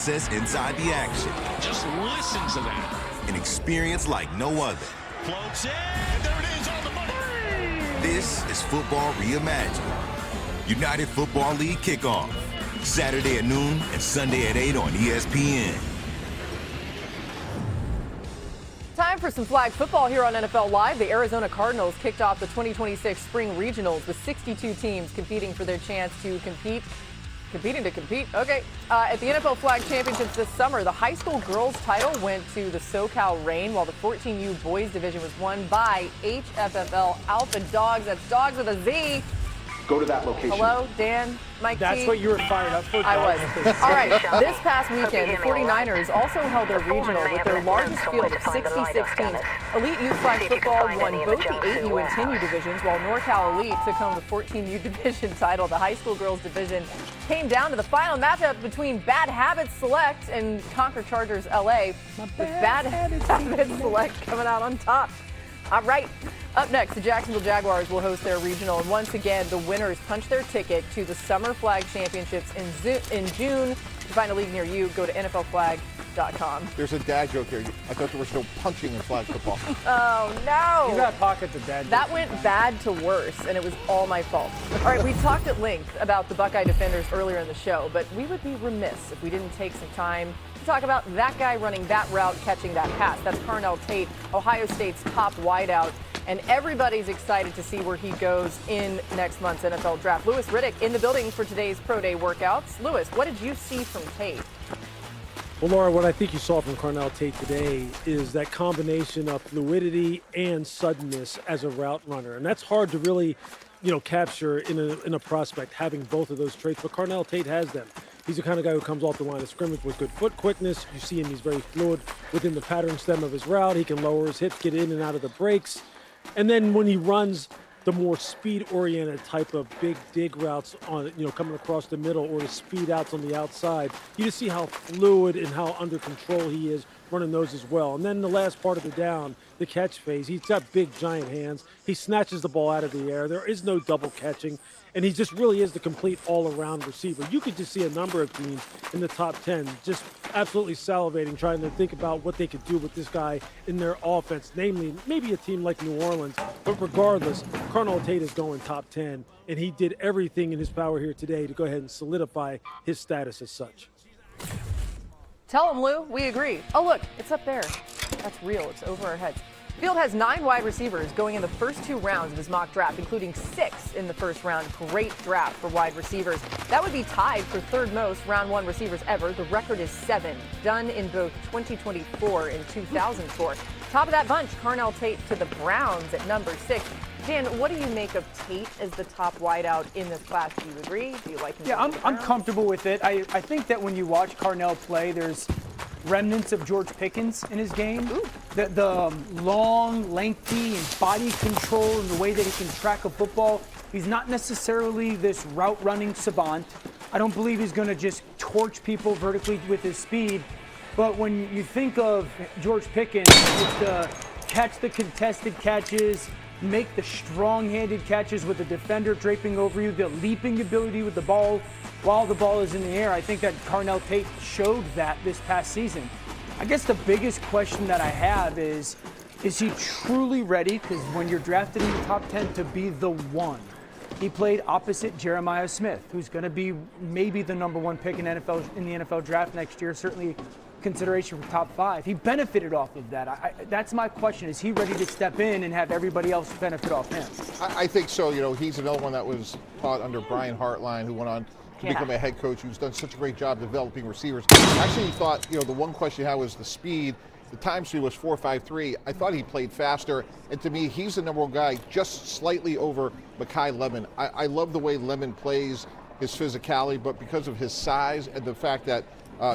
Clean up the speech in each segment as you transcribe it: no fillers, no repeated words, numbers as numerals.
Inside the action. Just listen to that. An experience like no other. Floats in. There it is on the money. This is football reimagined. United Football League kickoff. Saturday at noon and Sunday at 8 on ESPN. Time for some flag football here on NFL Live. The Arizona Cardinals kicked off the 2026 Spring Regionals with 62 teams competing for their chance to compete. Okay. At the NFL Flag Championships this summer, the high school girls title went to the SoCal Reign, while the 14U boys division was won by HFFL Alpha Dogs. That's Dogs with a Z. Go to that location. Hello, Dan, Mike That's T. what you were fired up for. I was. All right, this past weekend, the 49ers also held their regional with their largest field of 66 teams. Elite Youth Flag Football won both the 8U and 10U divisions, while NorCal Elite took home the 14U division title. The high school girls division came down to the final matchup between Bad Habits Select and Concord Chargers LA, with Bad Habits Select coming out on top. All right. Up next, the Jacksonville Jaguars will host their regional, and once again, the winners punch their ticket to the Summer Flag Championships in June. To find a league near you, go to NFLflag.com. There's a dad joke here. I thought there was no punching in flag football. Oh, no. You got pockets of dad. That went bad to worse, and it was all my fault. All right, we talked at length about the Buckeye defenders earlier in the show, but we would be remiss if we didn't take some time to talk about that guy running that route, catching that pass. That's Carnell Tate, Ohio State's top wideout. And everybody's excited to see where he goes in next month's NFL draft. Louis Riddick in the building for today's Pro Day workouts. Louis, what did you see from Tate? Well, Laura, what I think you saw from Carnell Tate today is that combination of fluidity and suddenness as a route runner. And that's hard to really, capture in a prospect, having both of those traits. But Carnell Tate has them. He's the kind of guy who comes off the line of scrimmage with good foot quickness. You see him, he's very fluid within the pattern stem of his route. He can lower his hips, get in and out of the breaks. And then when he runs the more speed-oriented type of big dig routes on, coming across the middle, or the speed outs on the outside, you just see how fluid and how under control he is running those as well. And then the last part of the down, the catch phase, he's got big, giant hands. He snatches the ball out of the air. There is no double catching. And he just really is the complete all-around receiver. You could just see a number of teams in the top 10 just absolutely salivating, trying to think about what they could do with this guy in their offense, namely maybe a team like New Orleans. But regardless, Carnell Tate is going top 10, and he did everything in his power here today to go ahead and solidify his status as such. Tell him, Lou. We agree. Oh, look, it's up there. That's real. It's over our heads. Field has 9 wide receivers going in the first 2 rounds of his mock draft, including 6 in the first round. Great draft for wide receivers. That would be tied for 3rd most round 1 receivers ever. The record is 7, done in both 2024 and 2004. Top of that bunch, Carnell Tate to the Browns at number 6. Dan, what do you make of Tate as the top wideout in this class? Do you agree? Do you like him? Yeah, I'm comfortable with it. I think that when you watch Carnell play, there's remnants of George Pickens in his game. The long, lengthy, and body control and the way that he can track a football. He's not necessarily this route running savant. I don't believe he's going to just torch people vertically with his speed. But when you think of George Pickens, it's to catch the contested catches, make the strong-handed catches with the defender draping over you, the leaping ability with the ball while the ball is in the air. I think that Carnell Tate showed that this past season. I guess the biggest question that I have is he truly ready? Because when you're drafted in the top 10 to be the one, he played opposite Jeremiah Smith, who's going to be maybe the number 1 pick in the NFL draft next year, certainly consideration for top 5. He benefited off of that. That's my question. Is he ready to step in and have everybody else benefit off him? I think so. He's another one that was taught under Brian Hartline, who went on to become a head coach who's done such a great job developing receivers. I actually thought, the one question you had was the speed. The time speed was 4.53. I thought he played faster, and to me, he's the number 1 guy, just slightly over Mekhi Lemon. I love the way Lemon plays, his physicality, but because of his size and the fact that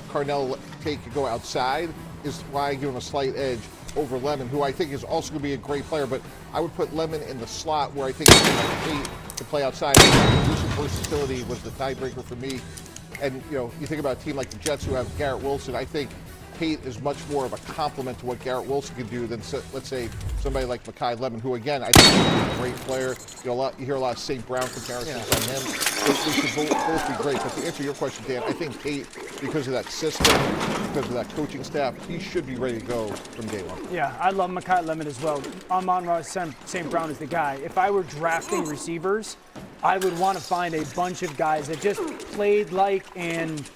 Carnell Tate could go outside is why I give him a slight edge over Lemon, who I think is also going to be a great player, but I would put Lemon in the slot where I think Tate to play outside. Versatility was the tiebreaker for me. And, you think about a team like the Jets who have Garrett Wilson. I think Tate is much more of a compliment to what Garrett Wilson could do than, let's say, somebody like Mekhi Lemon, who, again, I think is a great player. You hear a lot of St. Brown comparisons on him. They should both be great. But to answer your question, Dan, I think Tate, because of that system, because of that coaching staff, he should be ready to go from day one. Yeah, I love Mekhi Lemon as well. Amon-Ra St. Brown is the guy. If I were drafting receivers, I would want to find a bunch of guys that just played like and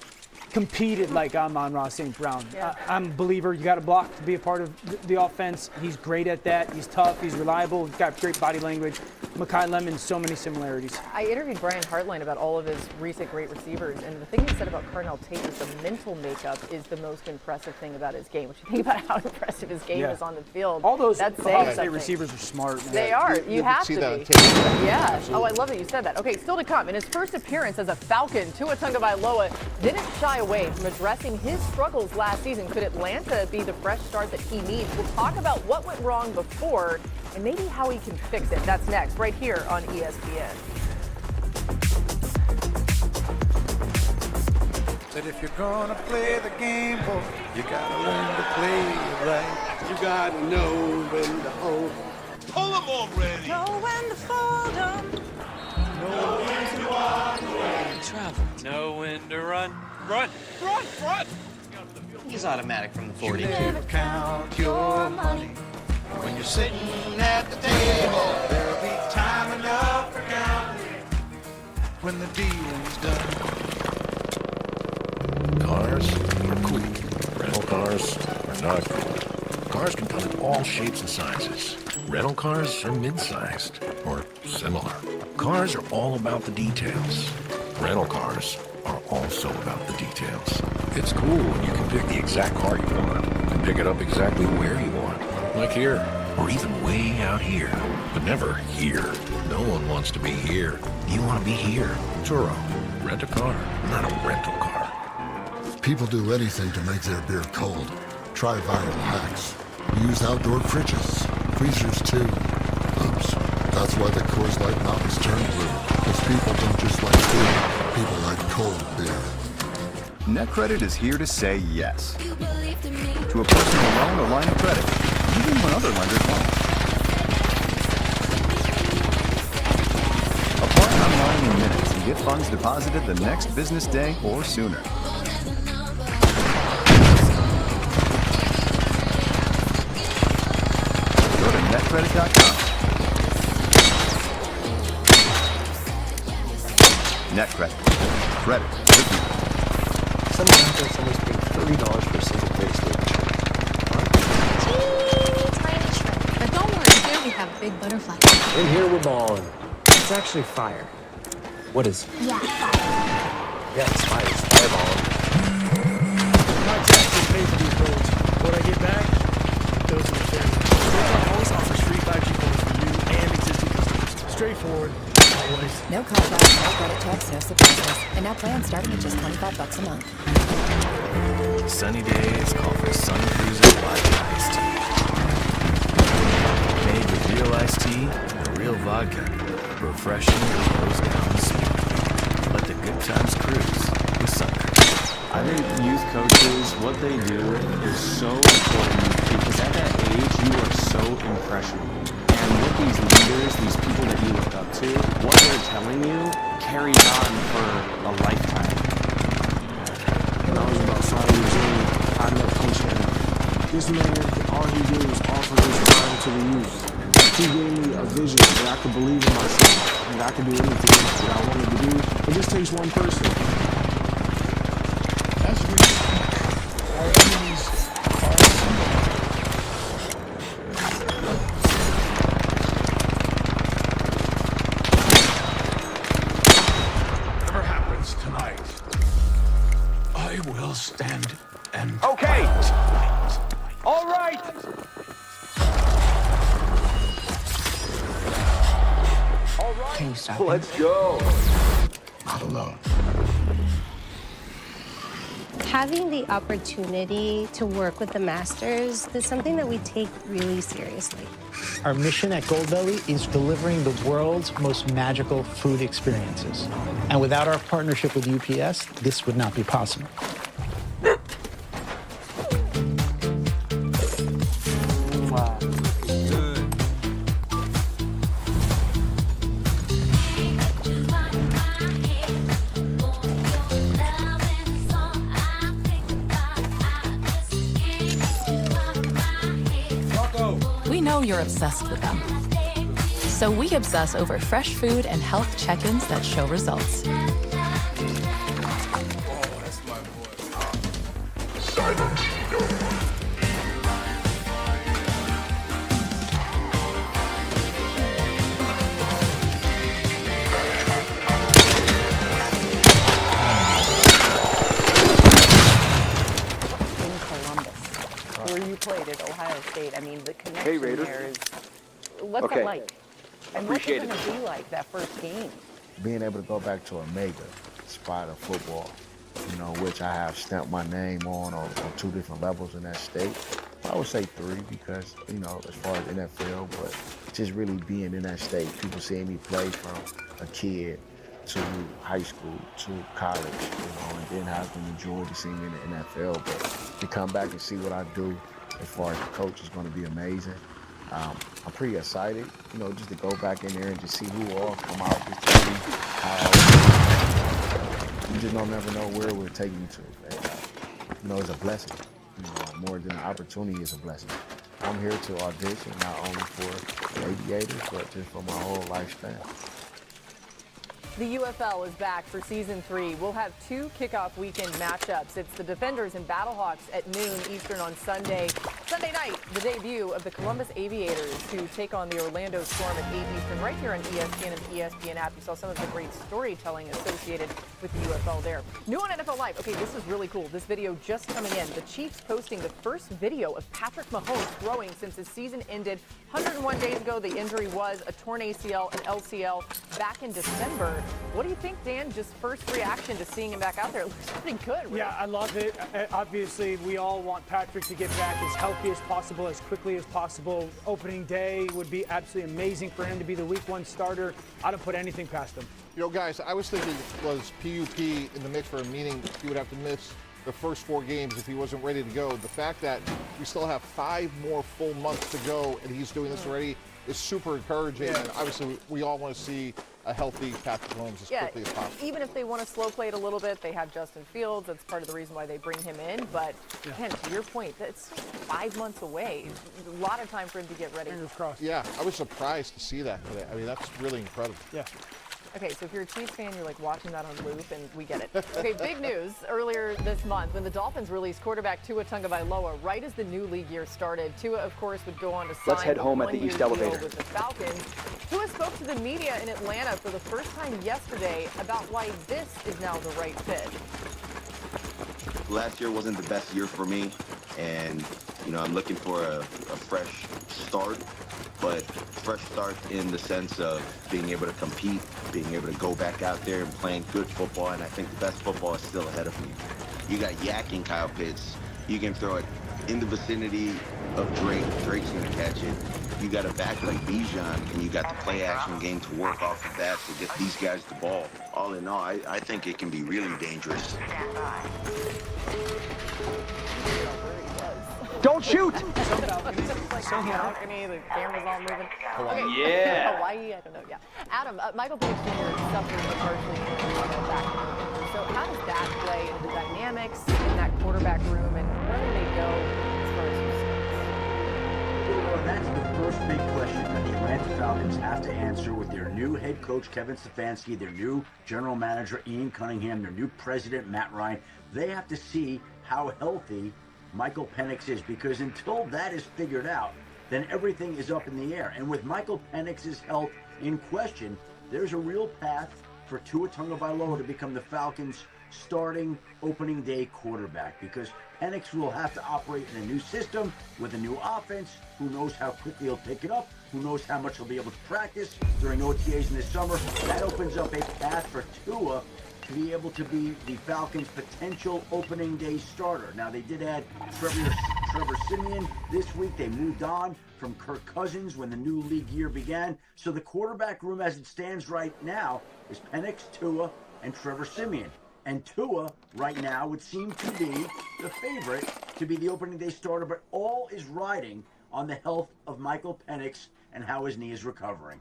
competed like Amon-Ra St. Brown. Yeah. I'm a believer. You got to block to be a part of the offense. He's great at that. He's tough. He's reliable. He's got great body language. Mekhi Lemon, so many similarities. I interviewed Brian Hartline about all of his recent great receivers, and the thing he said about Carnell Tate is the mental makeup is the most impressive thing about his game. Which you think about how impressive his game is on the field. All those that's Ohio State receivers are smart. Man. They are. You have see to that be. on tape. Yeah. Absolutely. Oh, I love that you said that. Okay, still to come. In his first appearance as a Falcon, Tua Tagovailoa didn't shy away from addressing his struggles last season. Could Atlanta be the fresh start that he needs? We'll talk about what went wrong before and maybe how he can fix it. That's next, right here on ESPN. That if you're gonna play the game, boy, you gotta learn to play it right. You gotta know when to hold. Pull them already. Know when to fold 'em. Know when to walk away. Travel. Know when to run. Run, run, run. He's automatic from the 40. You never count your money when you're sitting at the table. There'll be time enough for counting when the dealing's done. Cars are cool. Rental cars are not cool. Cars can come in all shapes and sizes. Rental cars are mid-sized or similar. Cars are all about the details. Rental cars are also about the details. It's cool when you can pick the exact car you want and pick it up exactly where you want, like here, or even way out here, but never here. No one wants to be here. You want to be here. Turo. Rent a car, not a rental car. People do anything to make their beer cold. Try viral hacks. Use outdoor fridges, freezers too. Oops, that's why the Coors Light Mountains turn blue. Because people don't just like beer, people like cold beer. NetCredit is here to say yes to a personal loan or line of credit, even when other lenders won't. Apply online in minutes and get funds deposited the next business day or sooner. Go to netcredit.com. NetCredit. Credit with you. Someone out there, someone's paying $30 for a single Facebook. Teeny tiny shrimp. But don't worry, here we have big butterflies. In here we're balling. It's actually fire. What is? Yeah, fire. Yeah, it's fire. It's fireballing. My taxes pay for these goals. What I get back, those are the things. PayPal always offers free 5G phones for new and existing customers. Straightforward, always. No contract, no credit checks, no surprises. And now plans starting at just $25 a month. Sunny days call for Sun Cruiser Vodka Iced Tea. Made with real iced tea and real vodka. Refreshing that goes down smooth. Let the good times cruise with Sun Cruiser. I think youth coaches, what they do is so important because at that age, you are so impressionable. And with these leaders, these people that you look up to, what they're telling you carries on for a lifetime. When I was about 5 years old, I met Coach Henry. This man, all he did was offer his time to the youth. He gave me a vision that I could believe in myself, and I could do anything that I wanted to do. It just takes one person. As we our enemies are assembled. Whatever happens tonight, I will stand and Okay. fight. All right. All right. Can you stop? Let's go. Not alone. Having the opportunity to work with the masters is something that we take really seriously. Our mission at Goldbelly is delivering the world's most magical food experiences. And without our partnership with UPS, this would not be possible. know you're obsessed with them. So we obsess over fresh food and health check-ins that show results. Where you played at Ohio State, I mean, the connection there is, what's it like? And what's it going to be like, that first game? Being able to go back to a mega spot of football, which I have stamped my name on 2 different levels in that state. I would say 3 because, as far as NFL, but just really being in that state, people seeing me play from a kid to high school to college, and then have them enjoy to see me in the NFL. But to come back and see what I do as far as the coach is going to be amazing. I'm pretty excited, just to go back in there and just see who all come out, just to see how you just don't never know where it will take you to. And, it's a blessing. More than an opportunity is a blessing. I'm here to audition not only for the Aviators, but just for my whole lifespan. The UFL is back for Season 3. We'll have 2 kickoff weekend matchups. It's the Defenders and Battlehawks at noon Eastern on Sunday. Sunday night, the debut of the Columbus Aviators, who take on the Orlando Storm at 8 Eastern right here on ESPN and the ESPN app. You saw some of the great storytelling associated with the UFL there. New on NFL Live. Okay, this is really cool. This video just coming in. The Chiefs posting the first video of Patrick Mahomes throwing since his season ended 101 days ago. The injury was a torn ACL and LCL back in December. What do you think, Dan? Just first reaction to seeing him back out there. It looks pretty good. Right? Yeah, I love it. Obviously, we all want Patrick to get back as healthy as possible, as quickly as possible. Opening day would be absolutely amazing for him to be the Week 1 starter. I don't put anything past him. Guys, I was thinking, was PUP in the mix for a meeting? He would have to miss the first 4 games if he wasn't ready to go. The fact that we still have 5 more full months to go and he's doing this already is super encouraging. And obviously, we all want to see a healthy Patrick Mahomes as quickly as possible. Even if they want to slow play it a little bit, they have Justin Fields. That's part of the reason why they bring him in. But again, to your point, it's 5 months away. A lot of time for him to get ready. Fingers crossed. Yeah, I was surprised to see that today. I mean, that's really incredible. Yeah. Okay, so if you're a Chiefs fan, you're like watching that on loop, and we get it. Okay, big news earlier this month when the Dolphins released quarterback Tua Tagovailoa right as the new league year started. Tua, of course, would go on to sign Let's head home at the East Elevator with the Falcons. Tua spoke to the media in Atlanta for the first time yesterday about why this is now the right fit. Last year wasn't the best year for me, and I'm looking for a fresh start. But fresh start in the sense of being able to compete, being able to go back out there and playing good football, and I think the best football is still ahead of me. You got yakking Kyle Pitts. You can throw it in the vicinity of Drake. Drake's going to catch it. You got a back like Bijan, and you got the play-action game to work off of that to get these guys the ball. All in all, I think it can be really dangerous. Don't shoot! Balcony, the camera's all moving. Okay. Yeah. Hawaii, I don't know. Yeah. Adam, Michael Penix Jr. suffered a partially injury back. So how does that play into the dynamics in that quarterback room, and where do they go as far as Well, that's the first big question that the Atlanta Falcons have to answer with their new head coach, Kevin Stefanski, their new general manager, Ian Cunningham, their new president, Matt Ryan. They have to see how healthy Michael Penix is, because until that is figured out, then everything is up in the air. And with Michael Penix's health in question, there's a real path for Tua Tagovailoa to become the Falcons' starting opening day quarterback, because Penix will have to operate in a new system with a new offense. Who knows how quickly he'll pick it up? Who knows how much he'll be able to practice during OTAs in the summer? That opens up a path for Tua to be able to be the Falcons' potential opening day starter. Now, they did add Trevor Siemian this week. They moved on from Kirk Cousins when the new league year began. So the quarterback room as it stands right now is Penix, Tua, and Trevor Siemian. And Tua, right now, would seem to be the favorite to be the opening day starter, but all is riding on the health of Michael Penix and how his knee is recovering.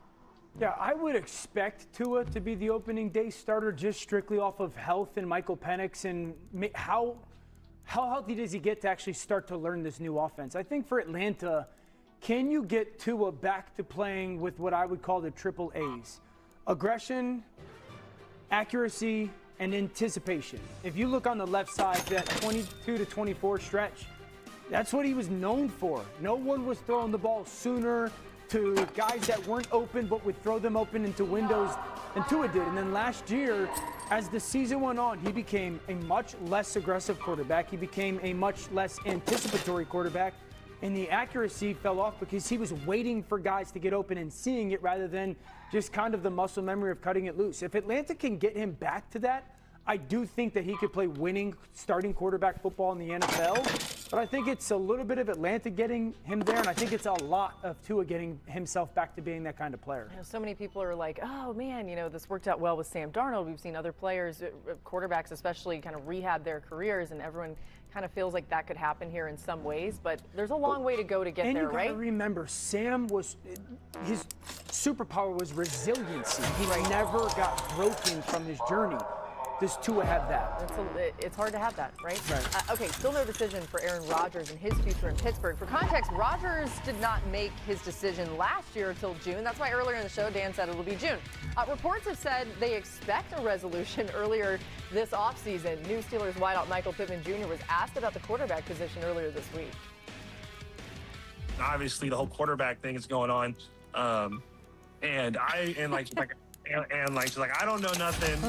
Yeah, I would expect Tua to be the opening day starter just strictly off of health and Michael Penix, and how healthy does he get to actually start to learn this new offense? I think for Atlanta, can you get Tua back to playing with what I would call the triple A's? Aggression, accuracy, and anticipation. If you look on the left side, that 22 to 24 stretch, that's what he was known for. No one was throwing the ball sooner to guys that weren't open but would throw them open into windows than Tua did. And then last year, as the season went on, he became a much less aggressive quarterback. He became a much less anticipatory quarterback. And the accuracy fell off because he was waiting for guys to get open and seeing it rather than just kind of the muscle memory of cutting it loose. If Atlanta can get him back to that, I do think that he could play winning starting quarterback football in the NFL. But I think it's a little bit of Atlanta getting him there, and I think it's a lot of Tua getting himself back to being that kind of player. You know, so many people are like, oh man, you know, this worked out well with Sam Darnold. We've seen other players, quarterbacks especially, kind of rehab their careers, and everyone kind of feels like that could happen here in some ways. But there's a long way to go to get there, right? And you gotta remember, Sam was, his superpower was resiliency. He never got broken from his journey. Does Tua have that? It's hard to have that, right? Okay, still no decision for Aaron Rodgers and his future in Pittsburgh. For context, Rodgers did not make his decision last year until June. That's why earlier in the show, Dan said it'll be June. Reports have said they expect a resolution earlier this offseason. New Steelers wideout Michael Pittman Jr. was asked about the quarterback position earlier this week. Obviously, the whole quarterback thing is going on. And she's like, I don't know nothing.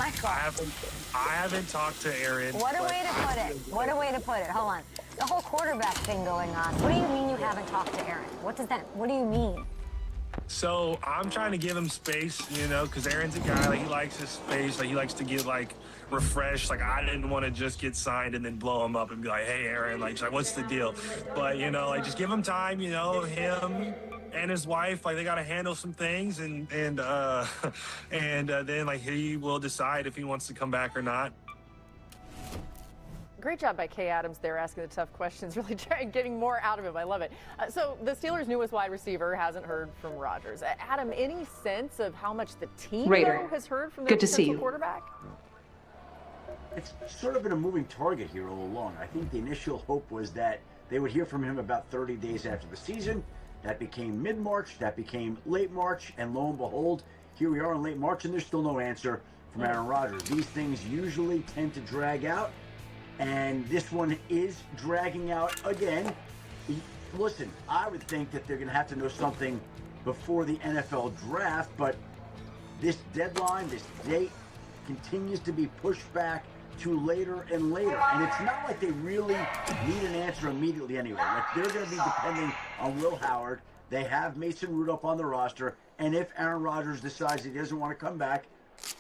I haven't talked to Aaron. What a way to put it. What a way to put it. Hold on. The whole quarterback thing going on. What do you mean you haven't talked to Aaron? What do you mean? So I'm trying to give him space, you know, because Aaron's a guy, like, he likes his space, like, he likes to get, like, refreshed. Like, I didn't want to just get signed and then blow him up and be like, hey, Aaron, like, what's the deal? But, you know, like, just give him time, you know, him and his wife, like, they got to handle some things, and then, like, he will decide if he wants to come back or not. Great job by Kay Adams there, asking the tough questions, really getting more out of him. I love it. So the Steelers' newest wide receiver hasn't heard from Rodgers. Adam, any sense of how much the team though, has heard from their potential quarterback? It's sort of been a moving target here all along. I think the initial hope was that they would hear from him about 30 days after the season. That became mid-March, that became late March, and lo and behold, here we are in late March, and there's still no answer from Aaron Rodgers. These things usually tend to drag out, and this one is dragging out again. Listen, I would think that they're going to have to know something before the NFL draft, but this deadline, this date, continues to be pushed back to later and later. And it's not like they really need an answer immediately anyway. Like, they're going to be depending on Will Howard. They have Mason Rudolph on the roster. And if Aaron Rodgers decides he doesn't want to come back,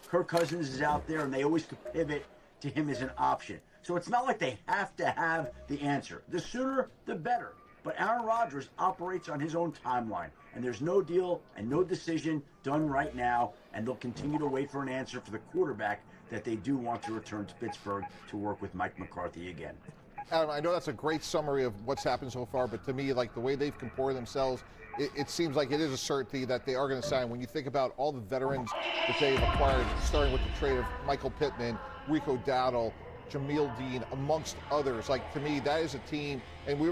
Kirk Cousins is out there, and they always could pivot to him as an option. So it's not like they have to have the answer. The sooner, the better. But Aaron Rodgers operates on his own timeline, and there's no deal and no decision done right now, and they'll continue to wait for an answer for the quarterback that they do want to return to Pittsburgh to work with Mike McCarthy again. Adam, I know that's a great summary of what's happened so far, but to me, like, the way they've comported themselves, it seems like it is a certainty that they are going to sign. When you think about all the veterans that they've acquired, starting with the trade of Michael Pittman, Rico Dowdle, Jameel Dean, amongst others. Like, to me, that is a team, and we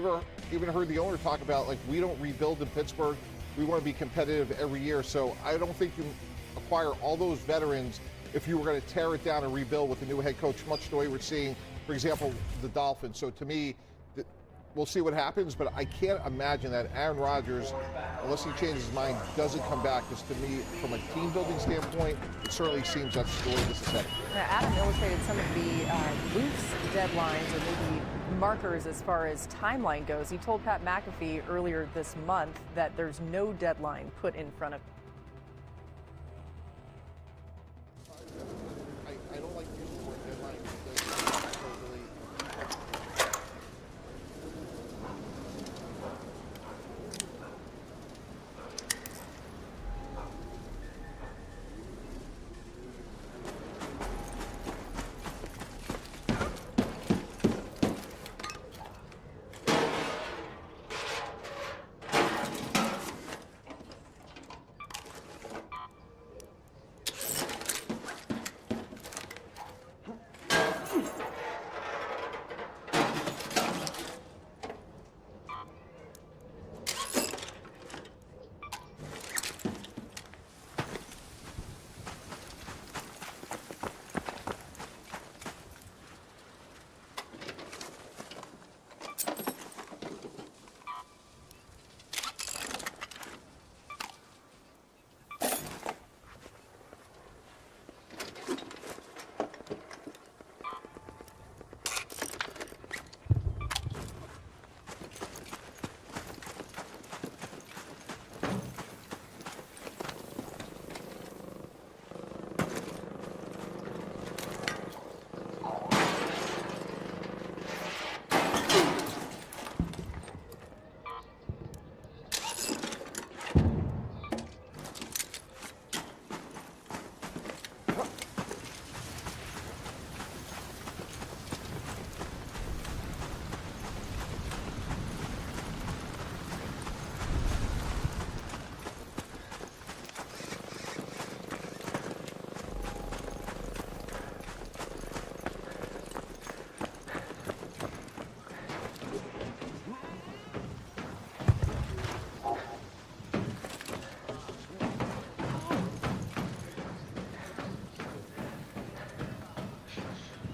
even heard the owner talk about, like, we don't rebuild in Pittsburgh. We want to be competitive every year. So I don't think you acquire all those veterans if you were going to tear it down and rebuild with a new head coach, much the way we're seeing, for example, the Dolphins. So to me, we'll see what happens, but I can't imagine that Aaron Rodgers, unless he changes his mind, doesn't come back. Because to me, from a team-building standpoint, it certainly seems that's the way this is headed. Adam illustrated some of the loose deadlines or maybe markers as far as timeline goes. He told Pat McAfee earlier this month that there's no deadline put in front of I don't like using the word deadline because it's so really.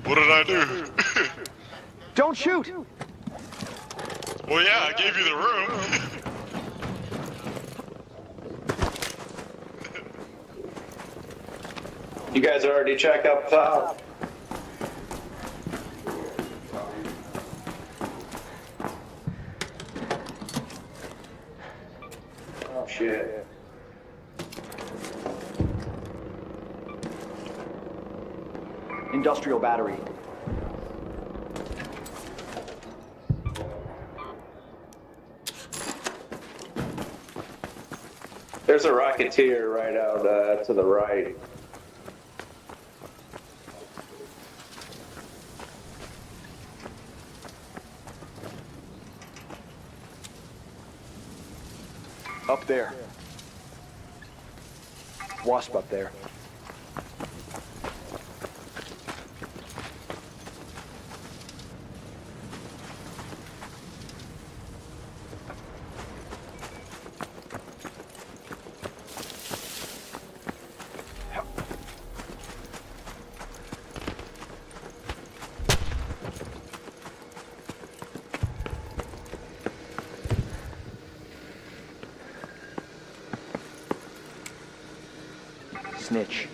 What did I do? Don't shoot! Well, yeah, I gave you the room. You guys already checked up top. Oh shit. Industrial battery. There's a Rocketeer right out to the right. Up there. Wasp up there. Snitch.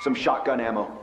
Some shotgun ammo.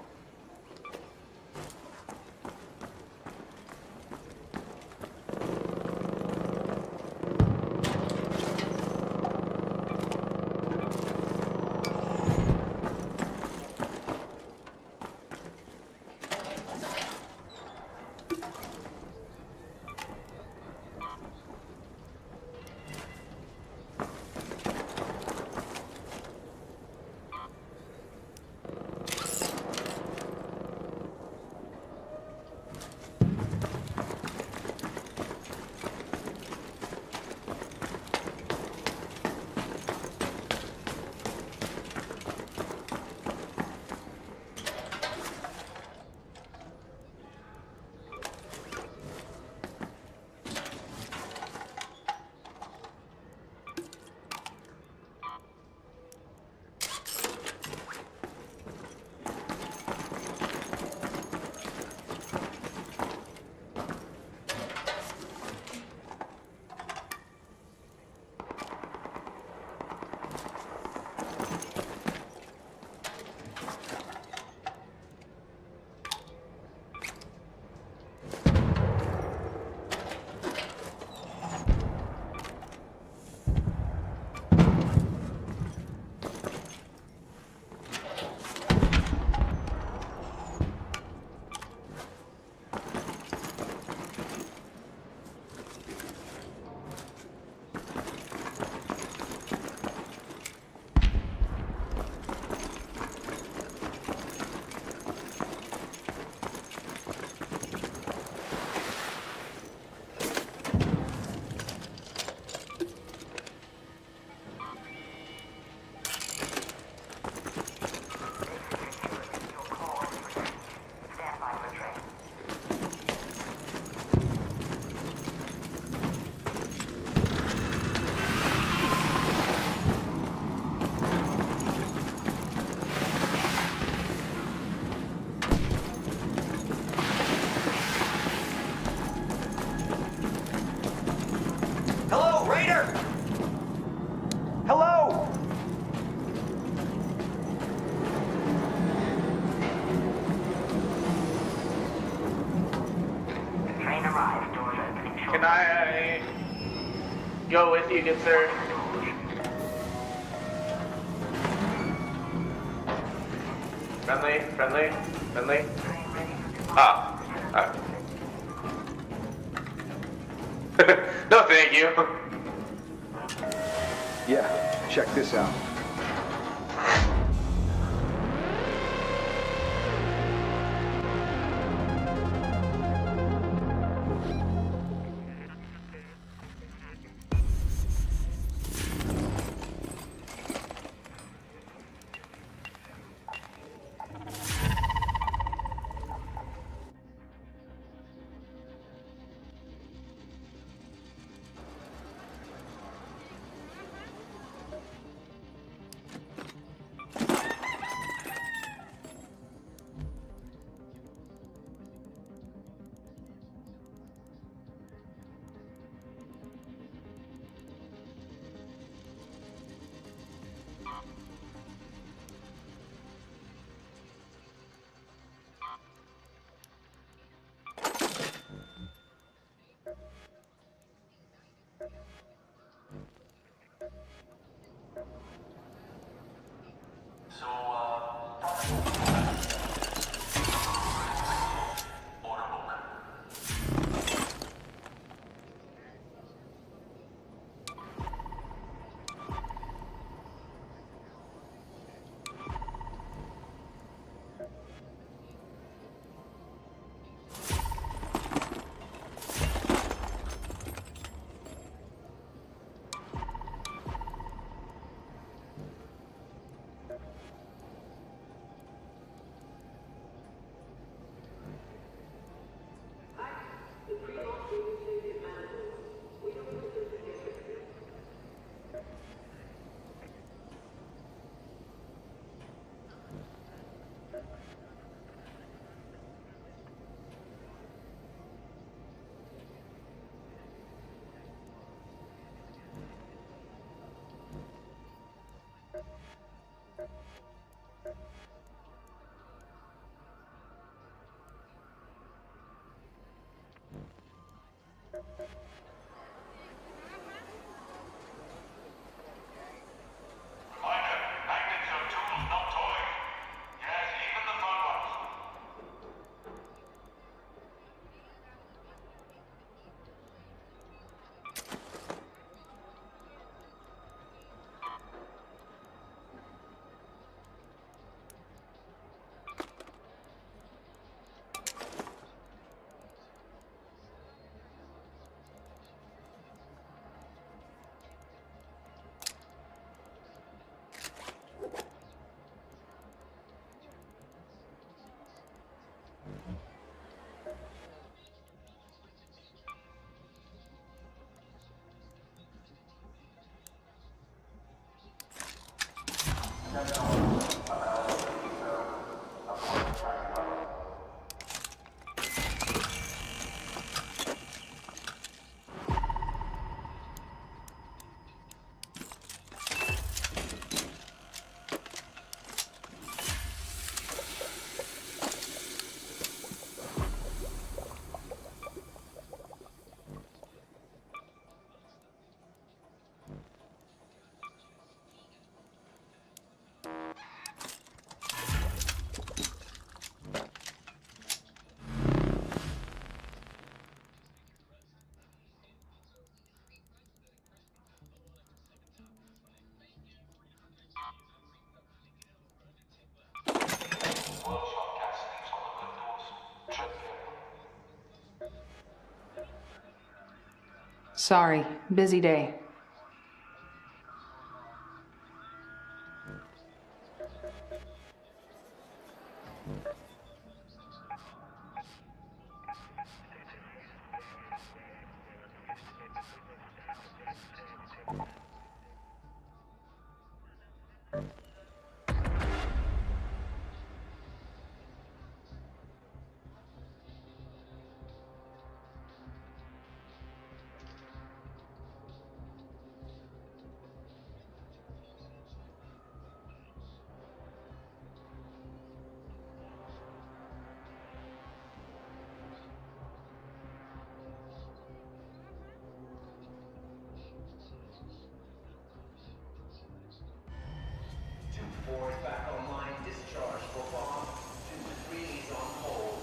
Go with you, good sir. Friendly. Ah. No, thank you. Yeah, check this out. Sorry, busy day. 4 is back online. Discharge for bomb. 2 to 3 is on hold.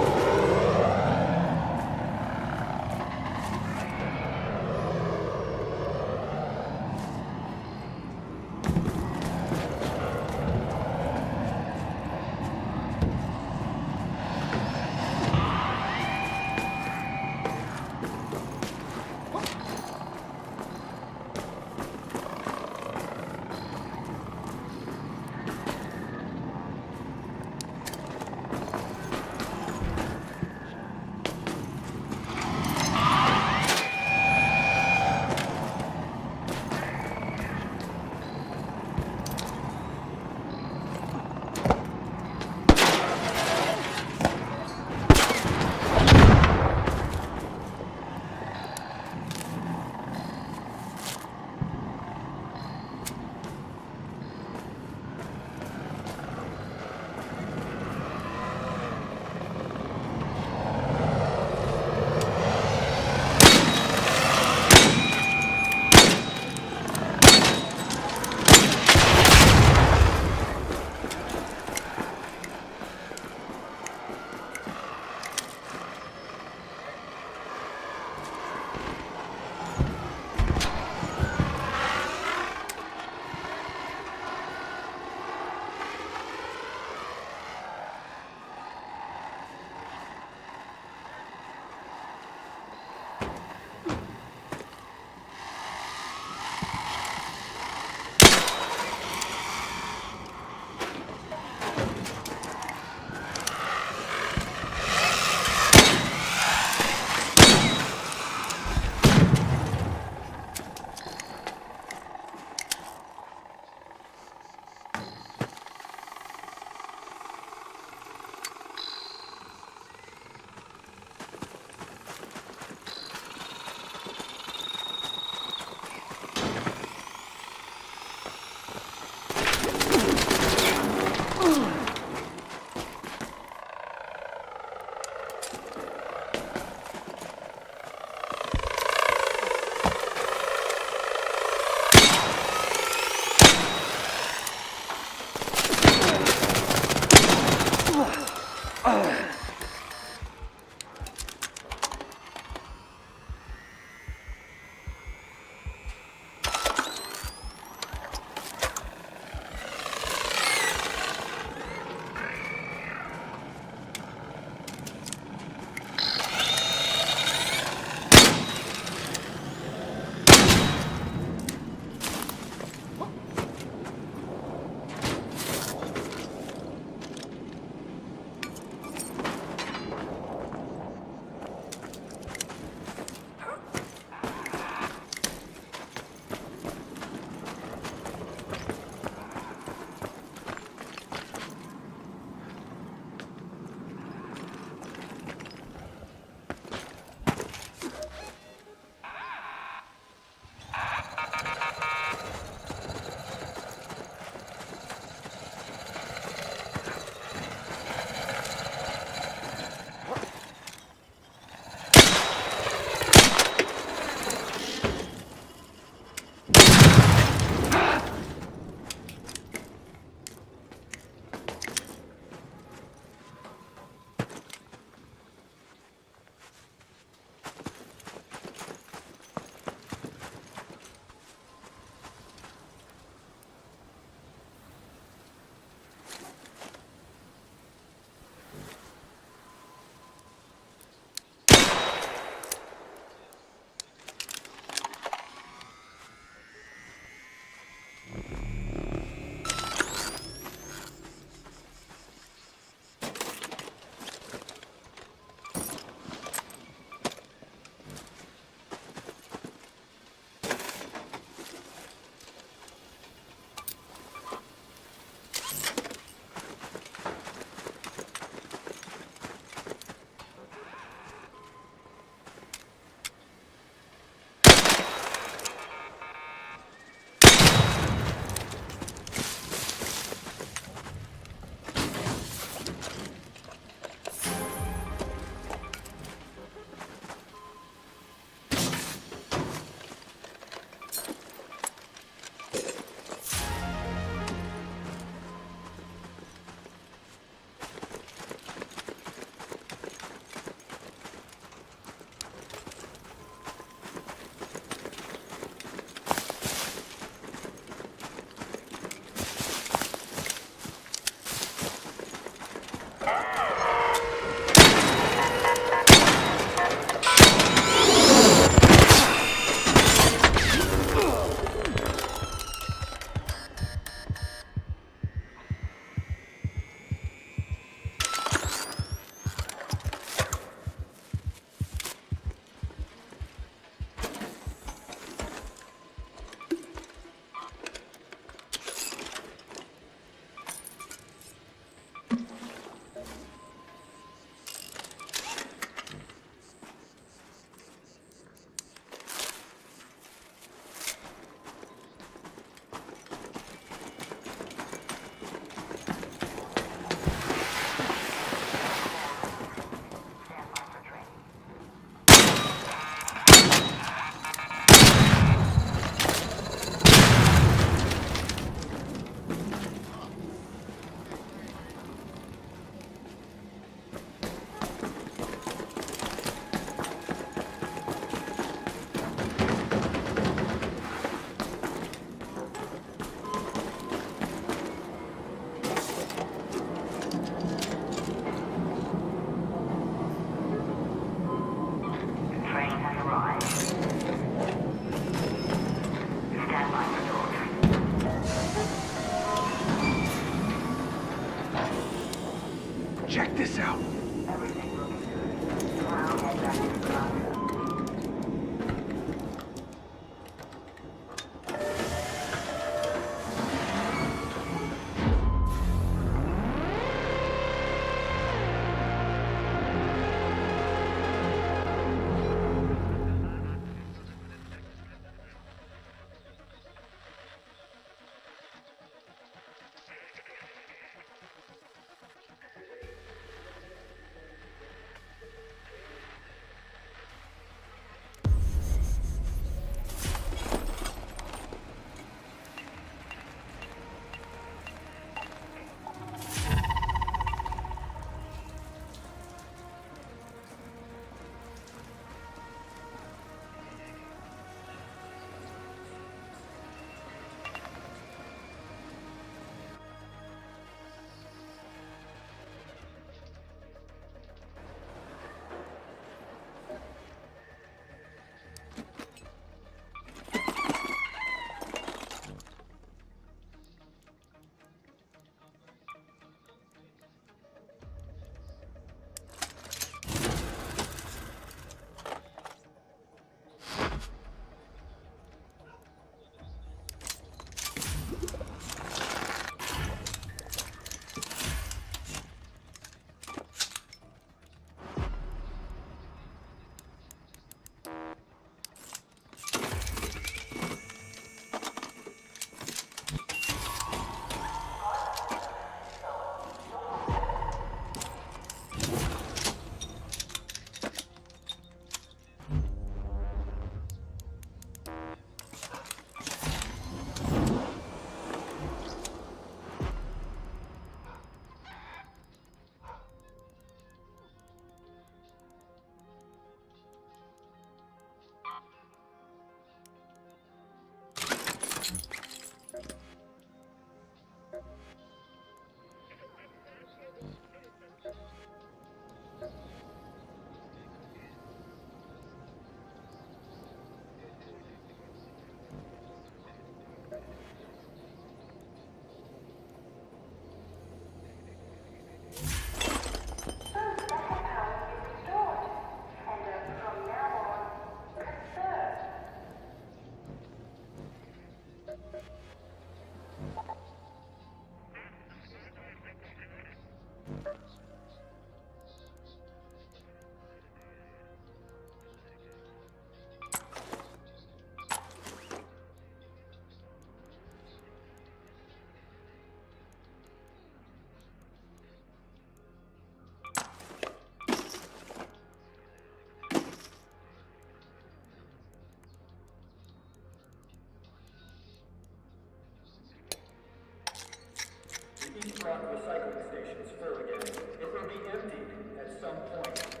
beachfront recycling stations full again. It will be emptied at some point.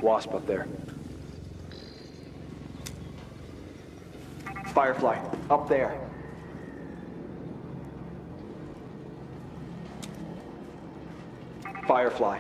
wasp up there. Firefly, up there. Firefly.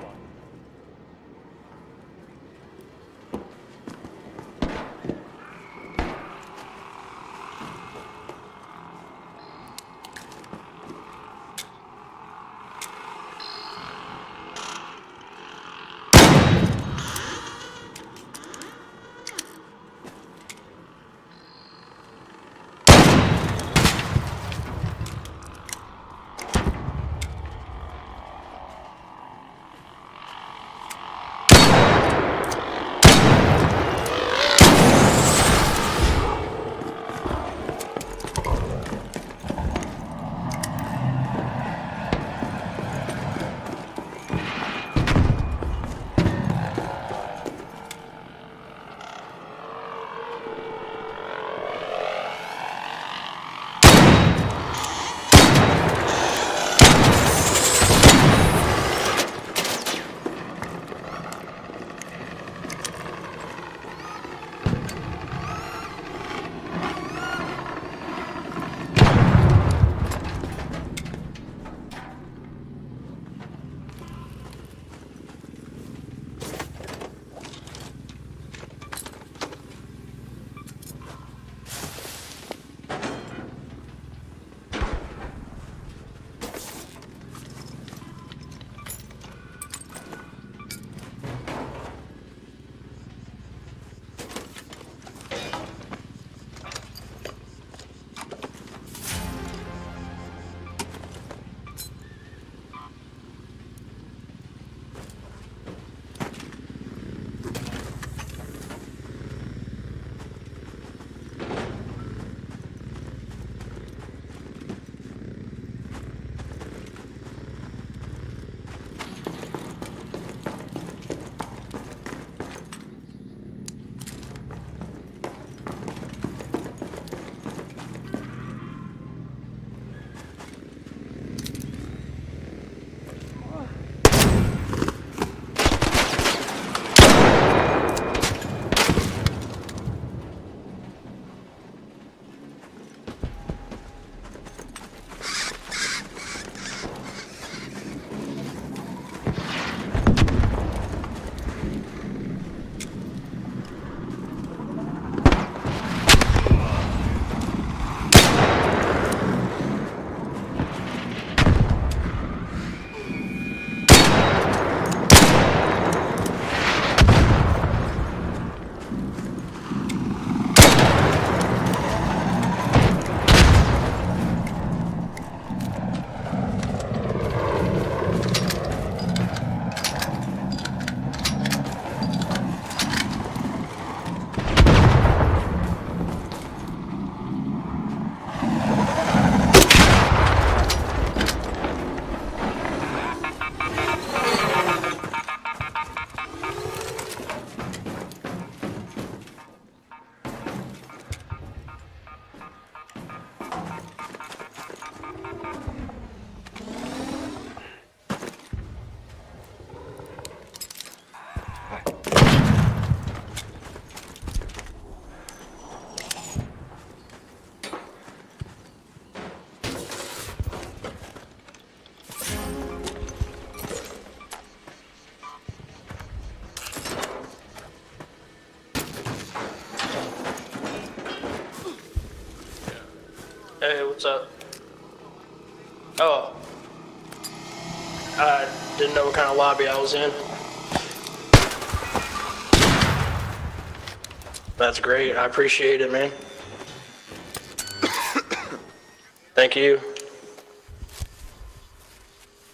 Hey, what's up? Oh. I didn't know what kind of lobby I was in. That's great. I appreciate it, man. Thank you.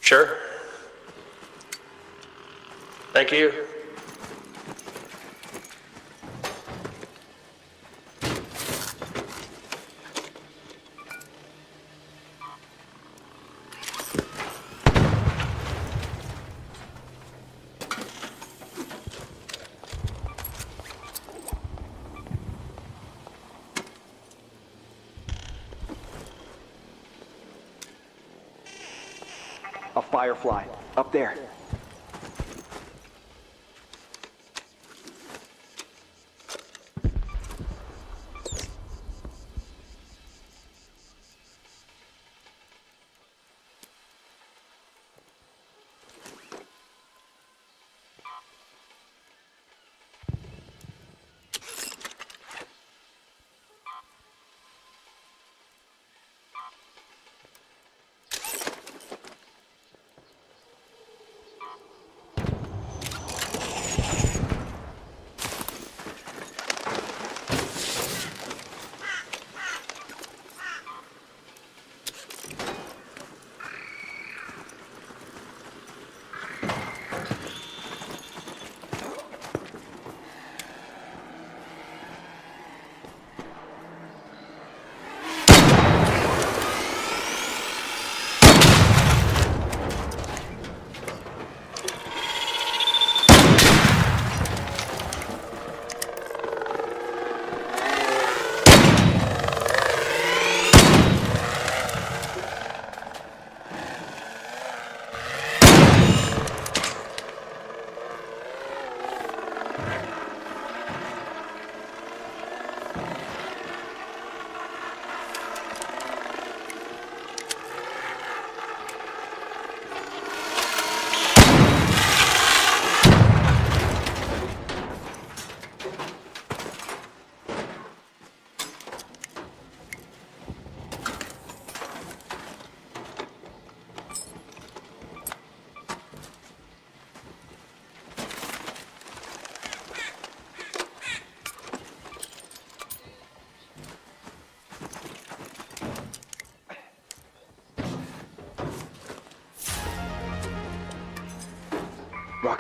Sure. Thank you. A firefly, up there.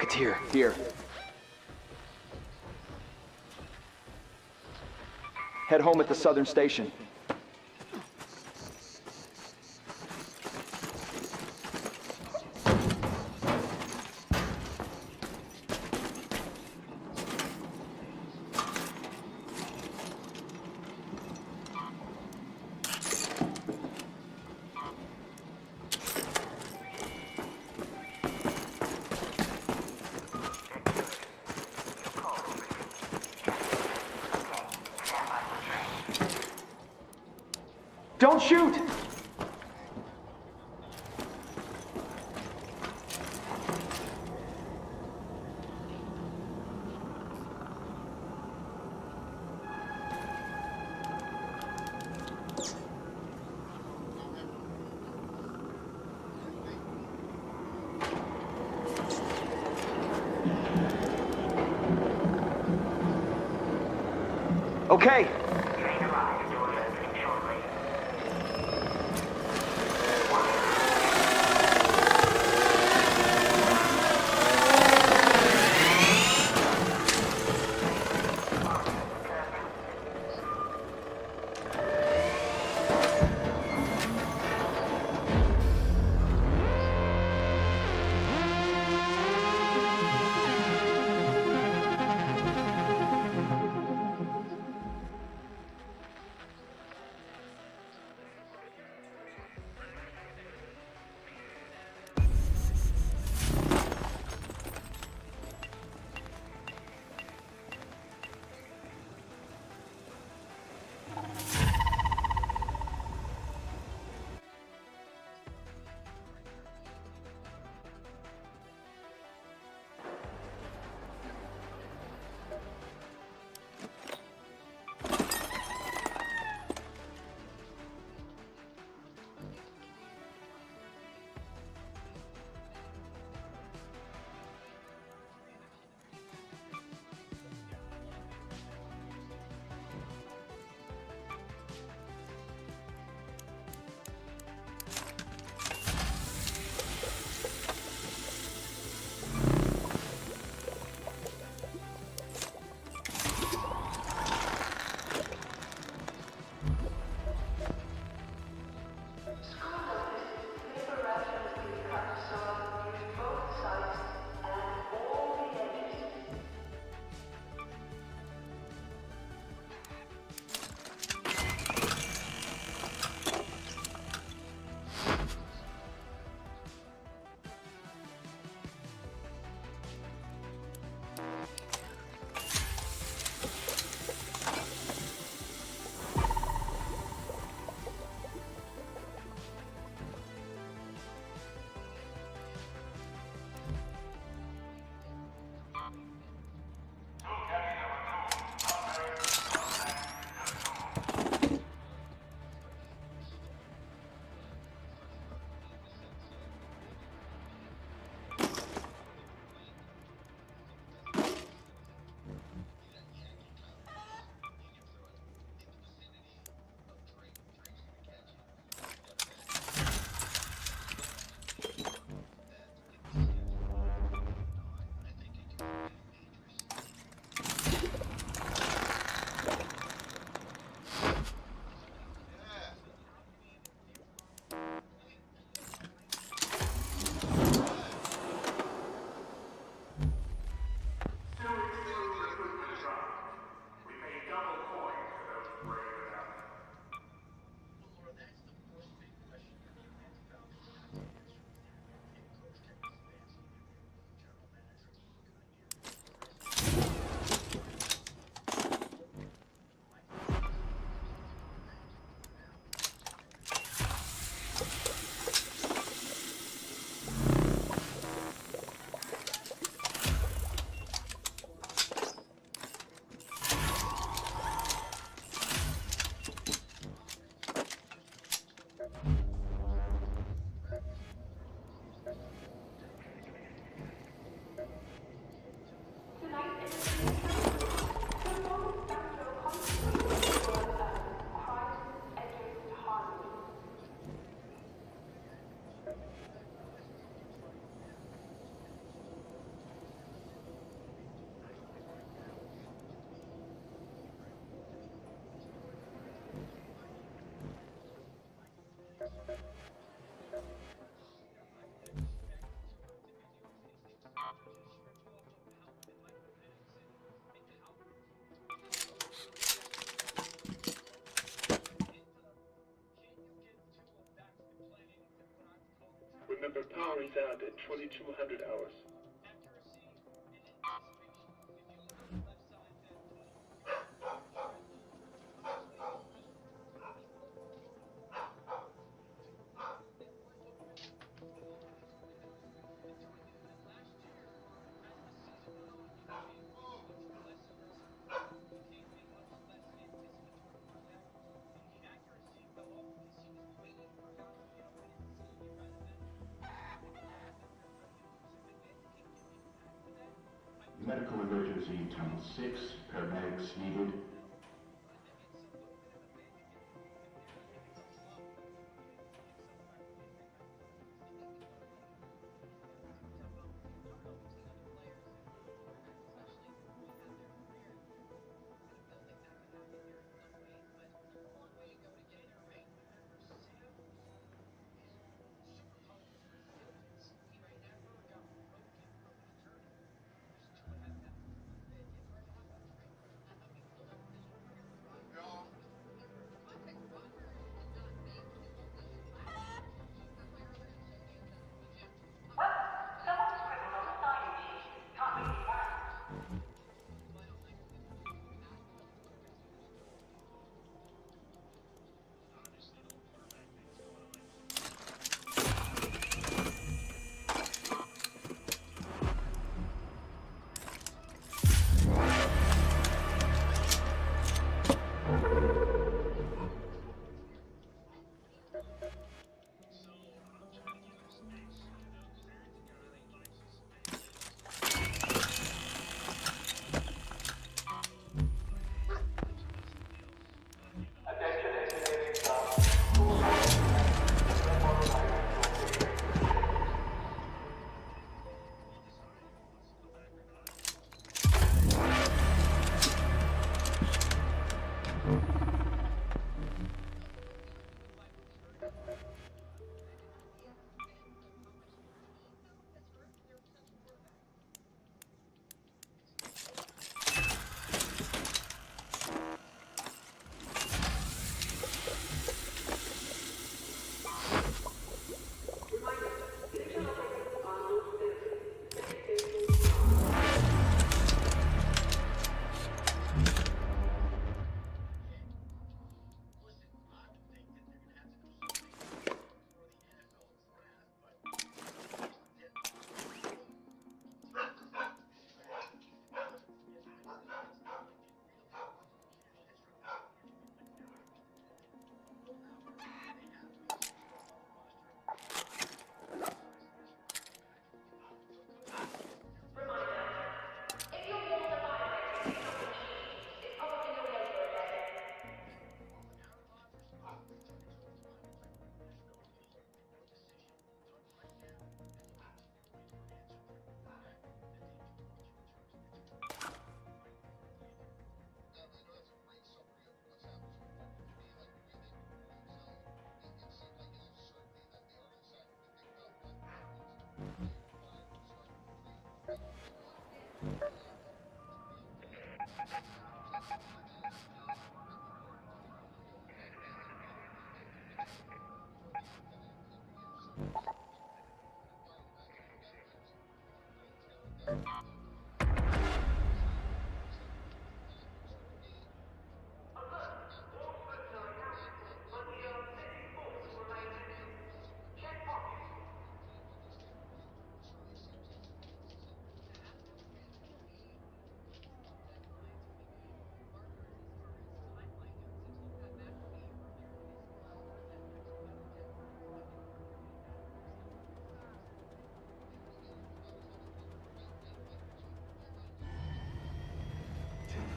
Rocketeer. Here. Head home at the southern station. Don't shoot! Okay. sound at 2200 hours. Medical emergency, tunnel 6, paramedics needed.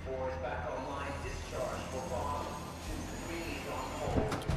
Four is back online. Discharge for bomb. 2-3 is on hold.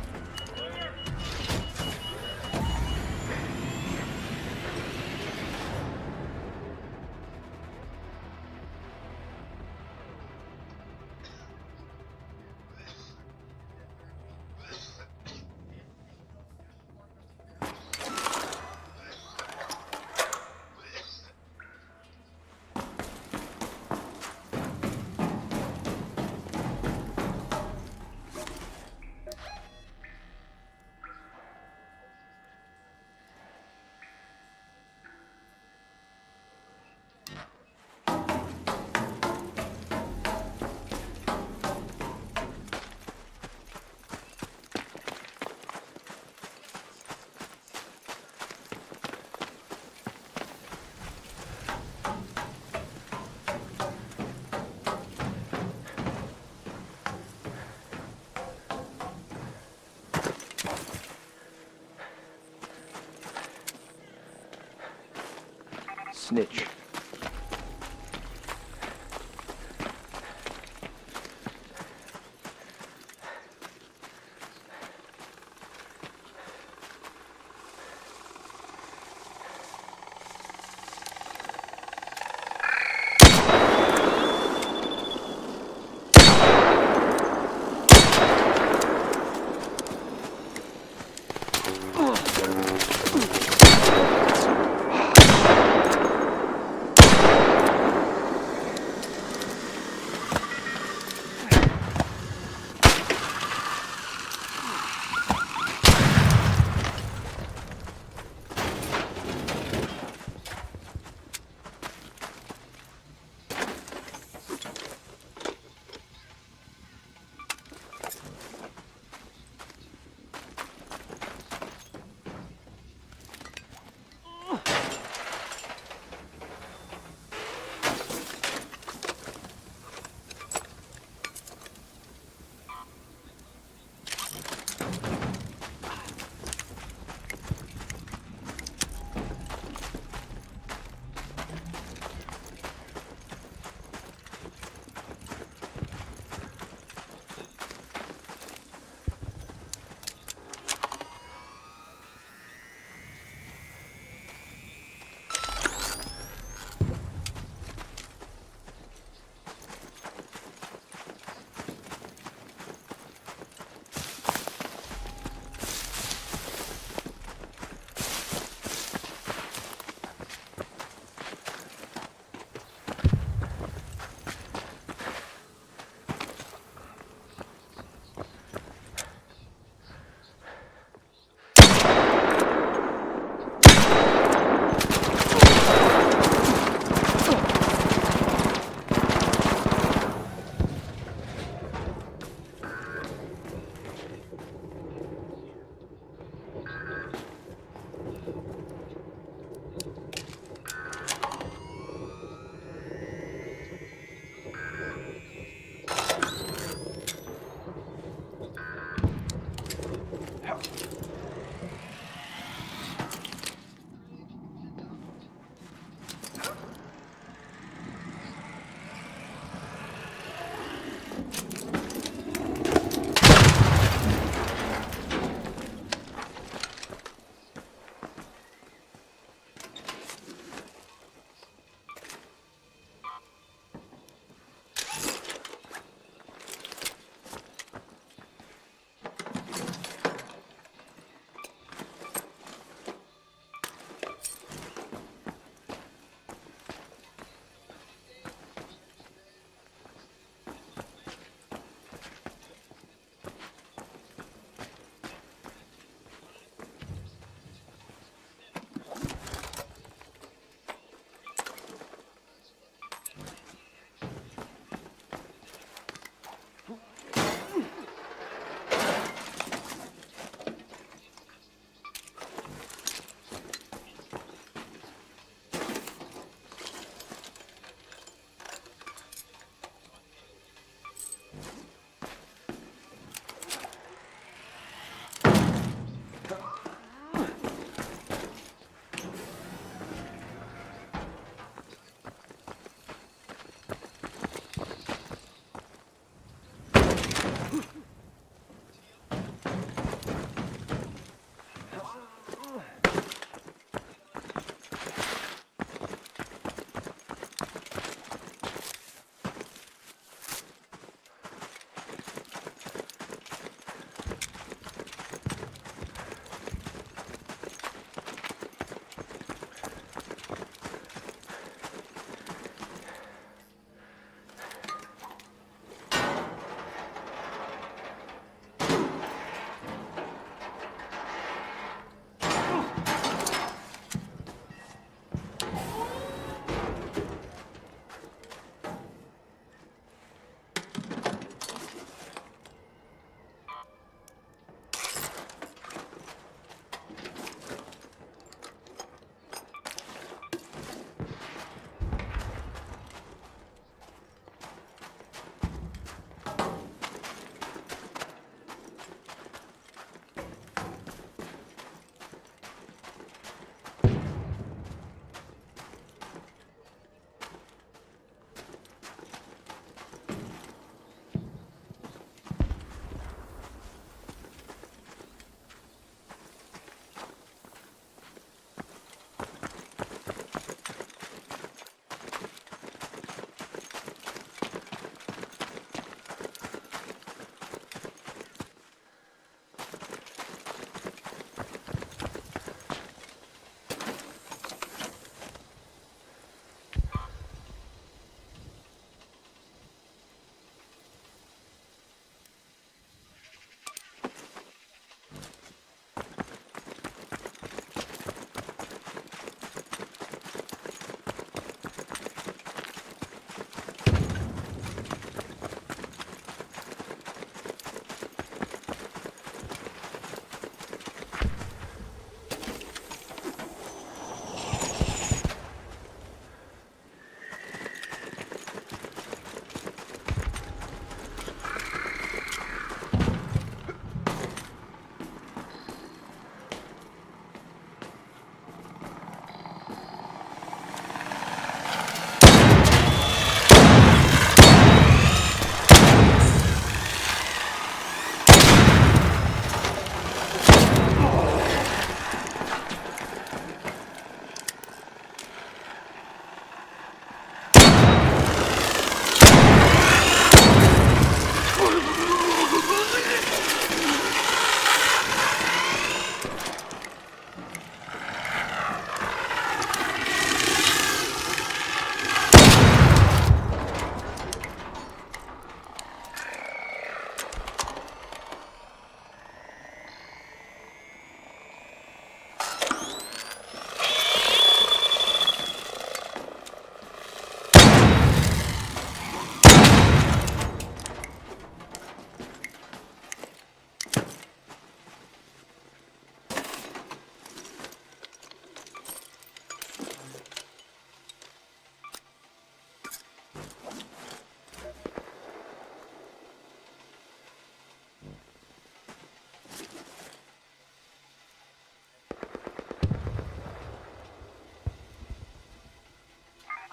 snitch.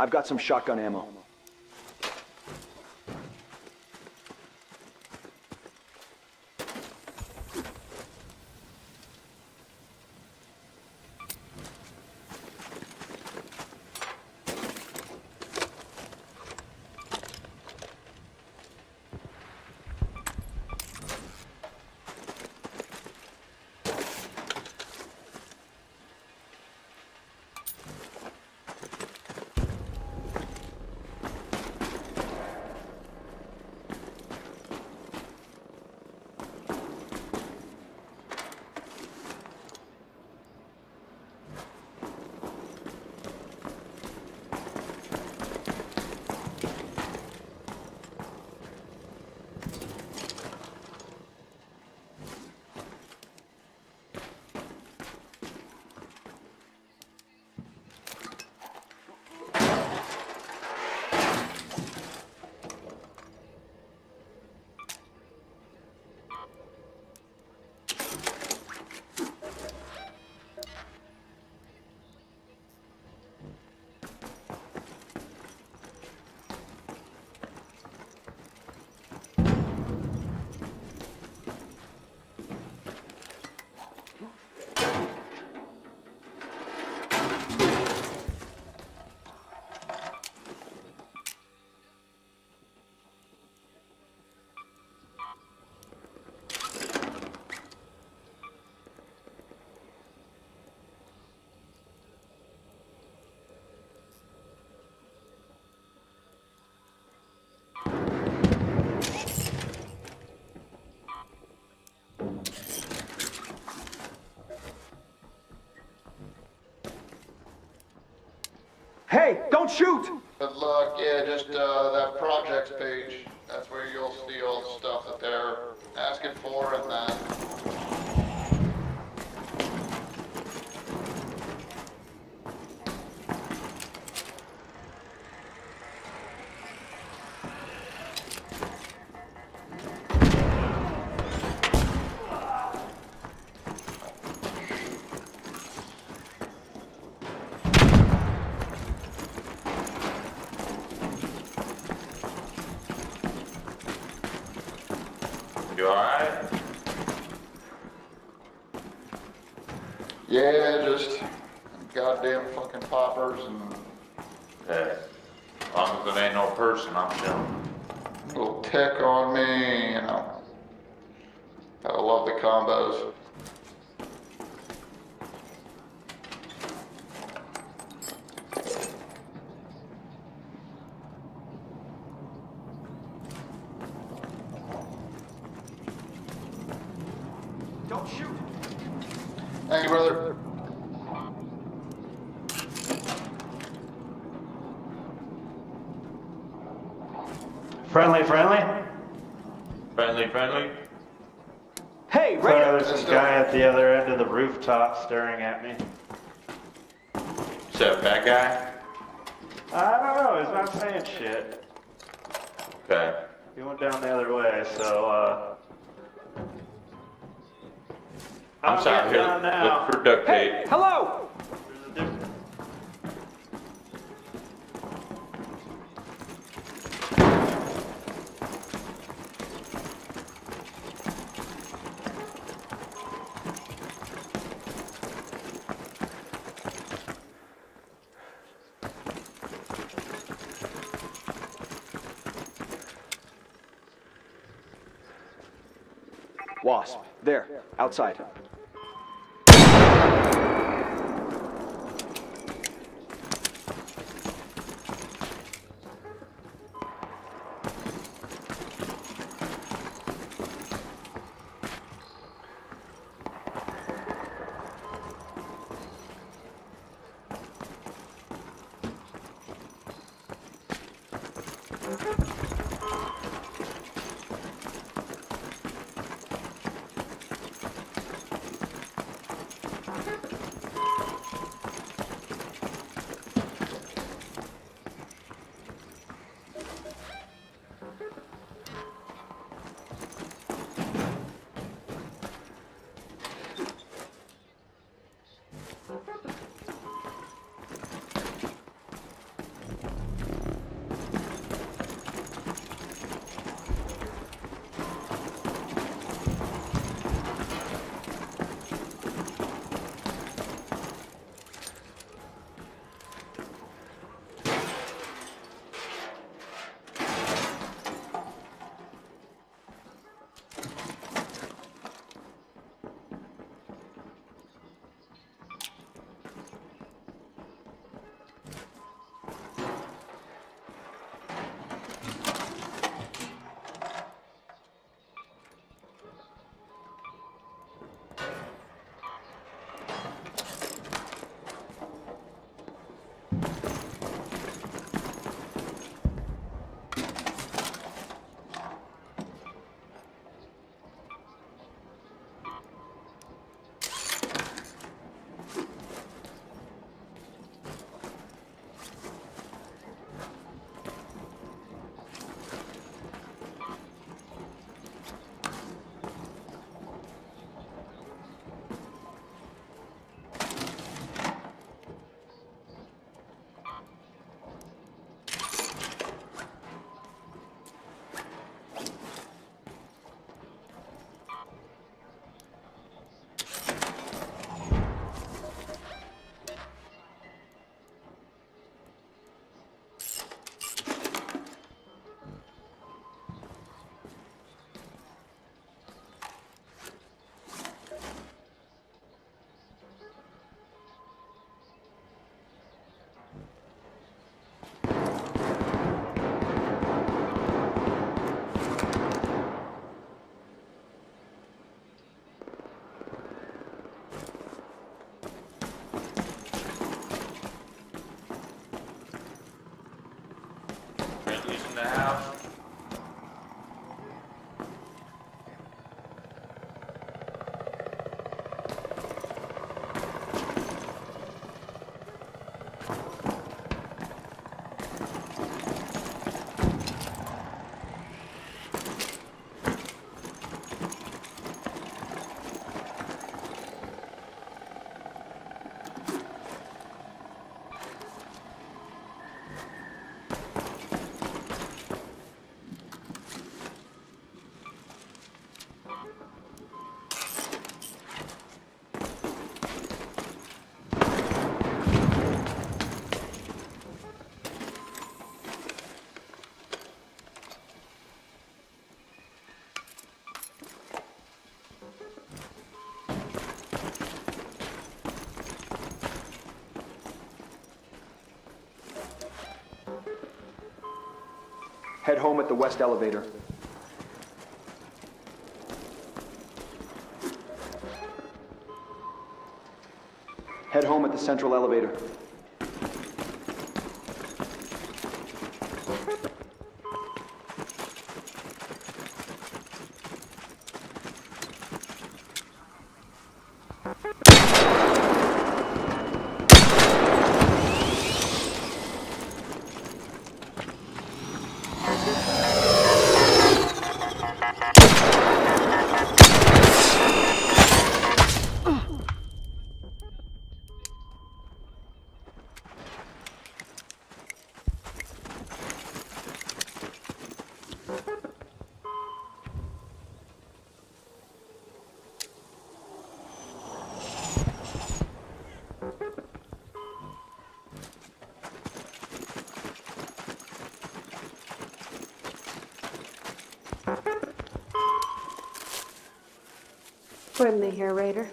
I've got some shotgun ammo. Hey, don't shoot! Good luck. Yeah, just that projects page. That's where you'll see all the stuff that they're asking for, and then You alright? yeah, just goddamn fucking poppers and Yeah. As long as it ain't no person, I'm chilling. little tech on me, you know. I love the combos. Don't shoot! Thank you, brother. Friendly. Friendly? Hey, Sorry, right there's this guy at the other end of the rooftop staring at me. Is that a bad guy? I don't know, he's not saying shit. Okay. He went down the other way, so, I'm sorry, here, down now. look for duct tape. Hello! There's a dude. Wasp. There. Outside. Head home at the west elevator. Head home at the central elevator. Friendly here, Raider.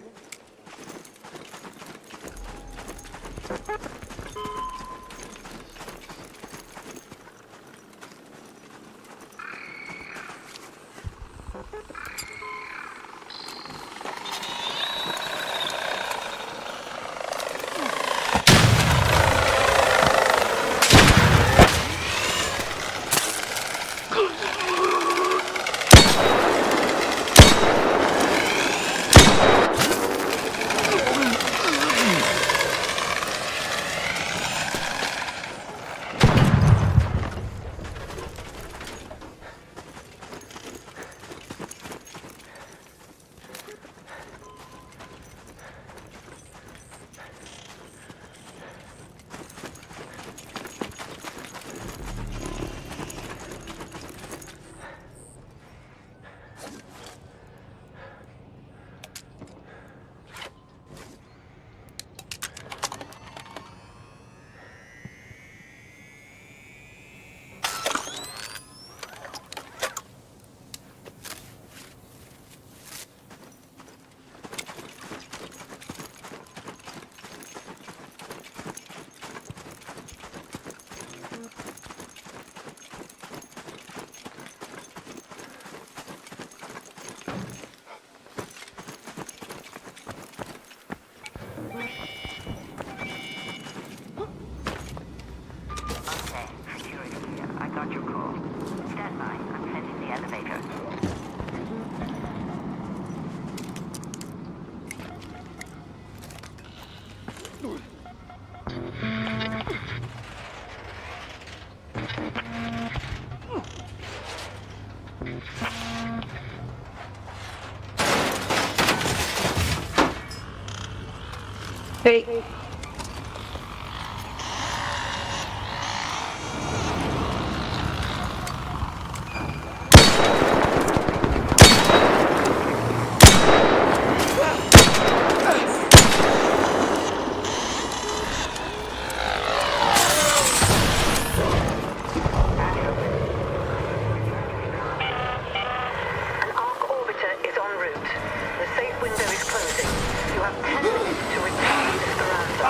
Hey. The safe window is closing. You have 10 minutes to retrieve Esperanza.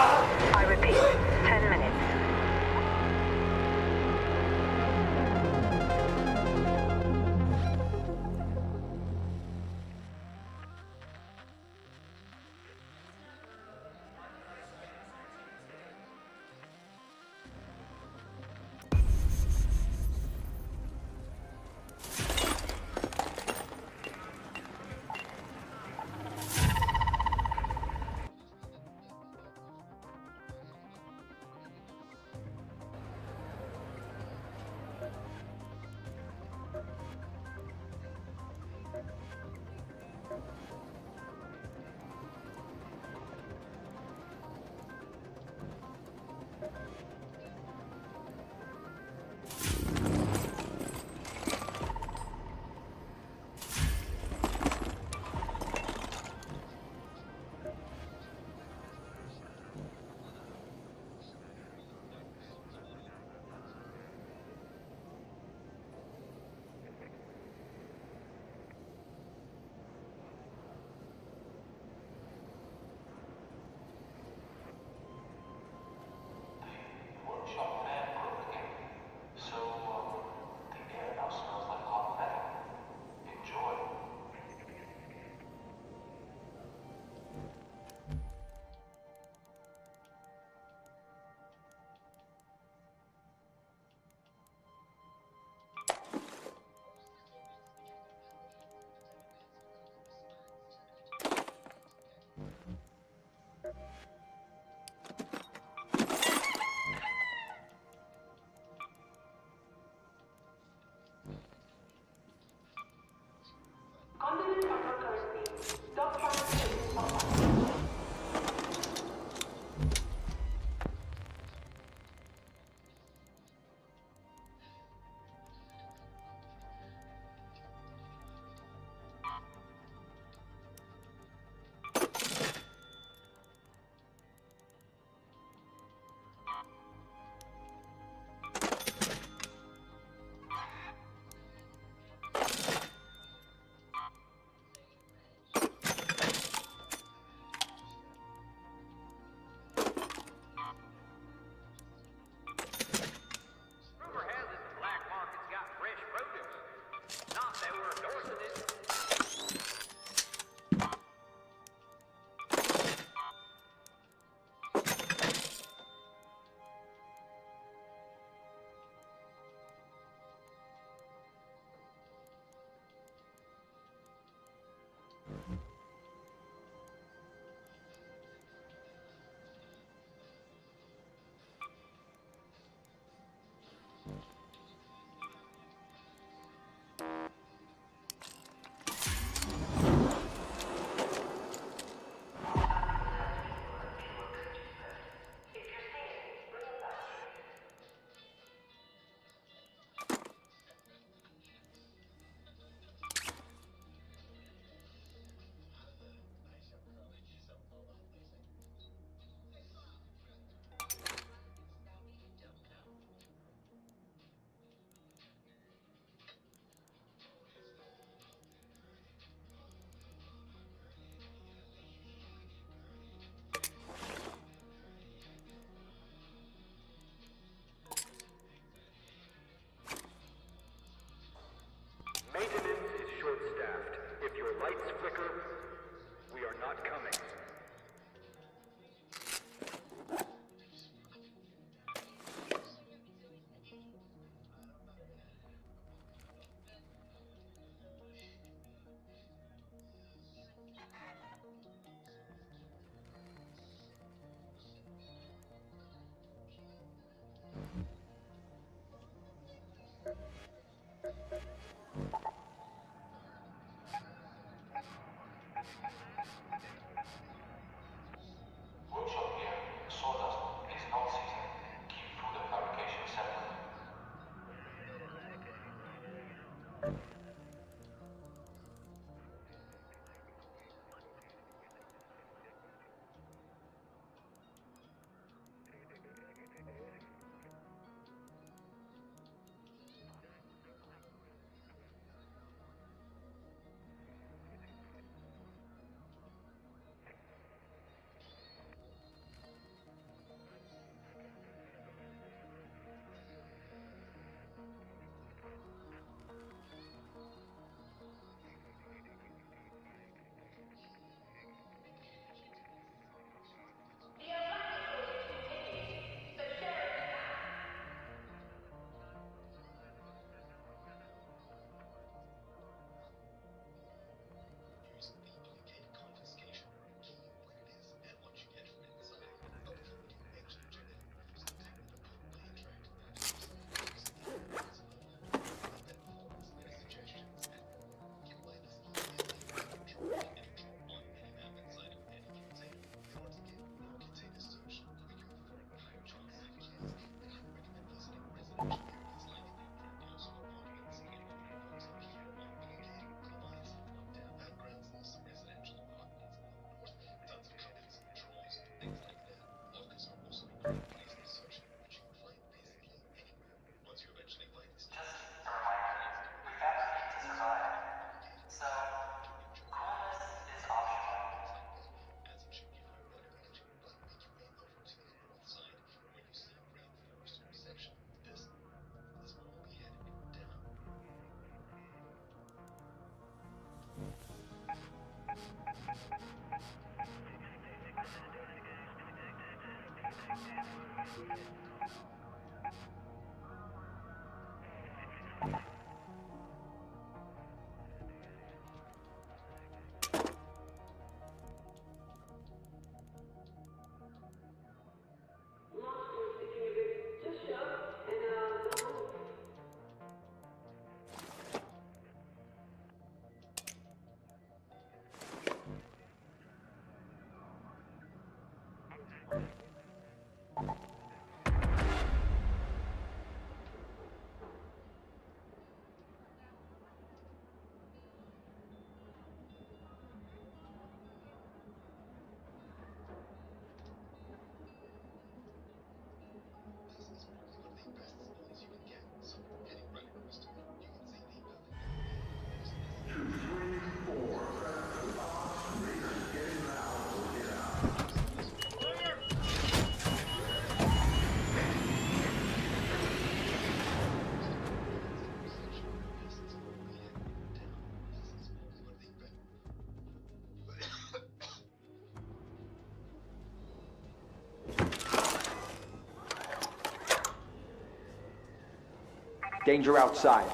Danger outside.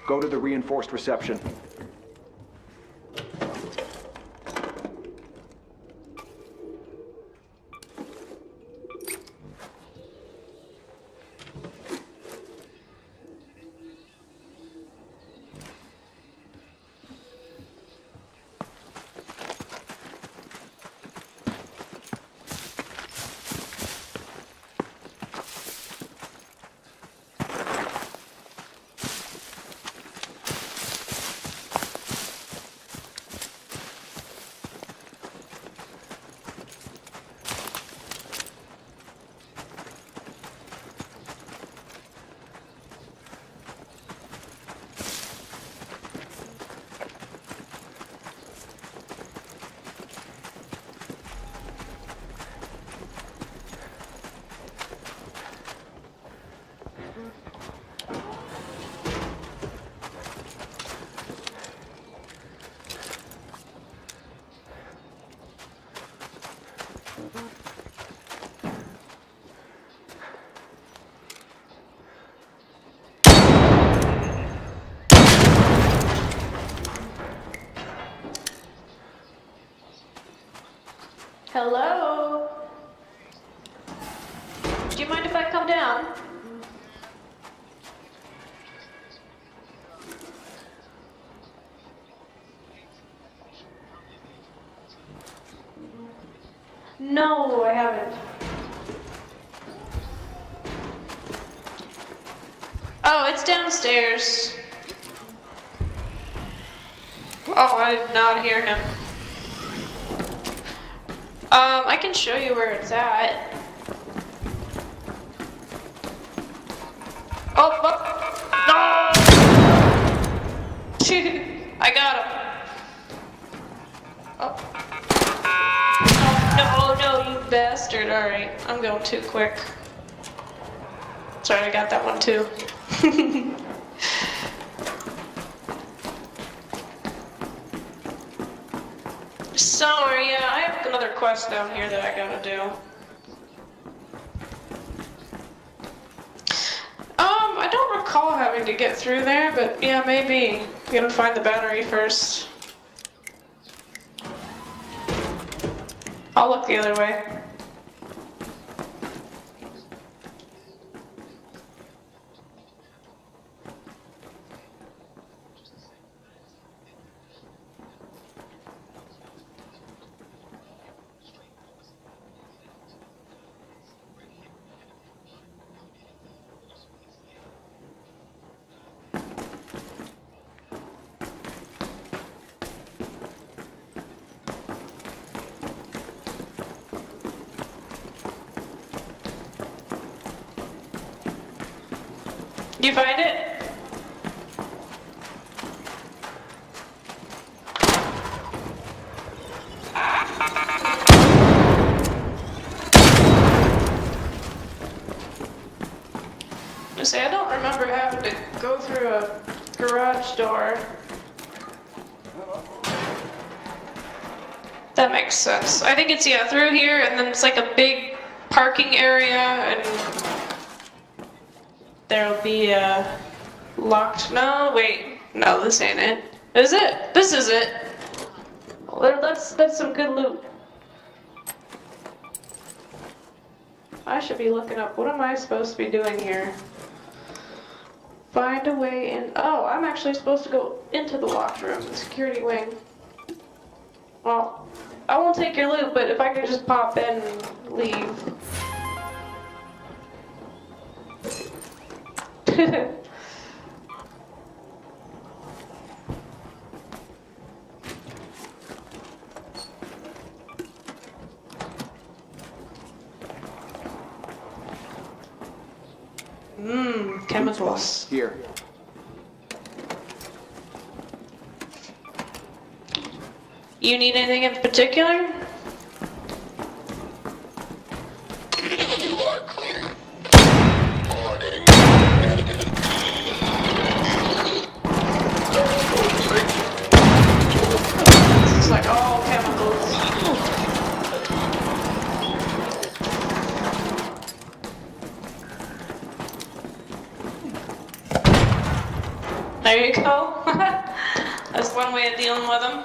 Go to the reinforced reception. Hello? Do you mind if I come down? No, I haven't. Oh, it's downstairs. Oh, I did not hear him. I can show you where it's at. Oh, no! I got him. Oh. Oh, no, you bastard. Alright, I'm going too quick. Sorry, I got that one too. Sorry, yeah, I have another quest down here that I gotta do. I don't recall having to get through there, but yeah, maybe. You gotta find the battery first. I'll look the other way. You find it? I say, I don't remember having to go through a garage door. That makes sense. I think it's, yeah, through here, and then it's like a big parking area, and there'll be a locked, no, wait, no, this ain't it. Is it? This is it. Well, that's some good loot. I should be looking up, what am I supposed to be doing here? Find a way in, oh, I'm actually supposed to go into the locked room, the security wing. Well, I won't take your loot, but if I could just pop in and leave. Chemicals. Here. You need anything in particular? You are clear. Morning. It's like all chemicals. There you go. That's one way of dealing with them.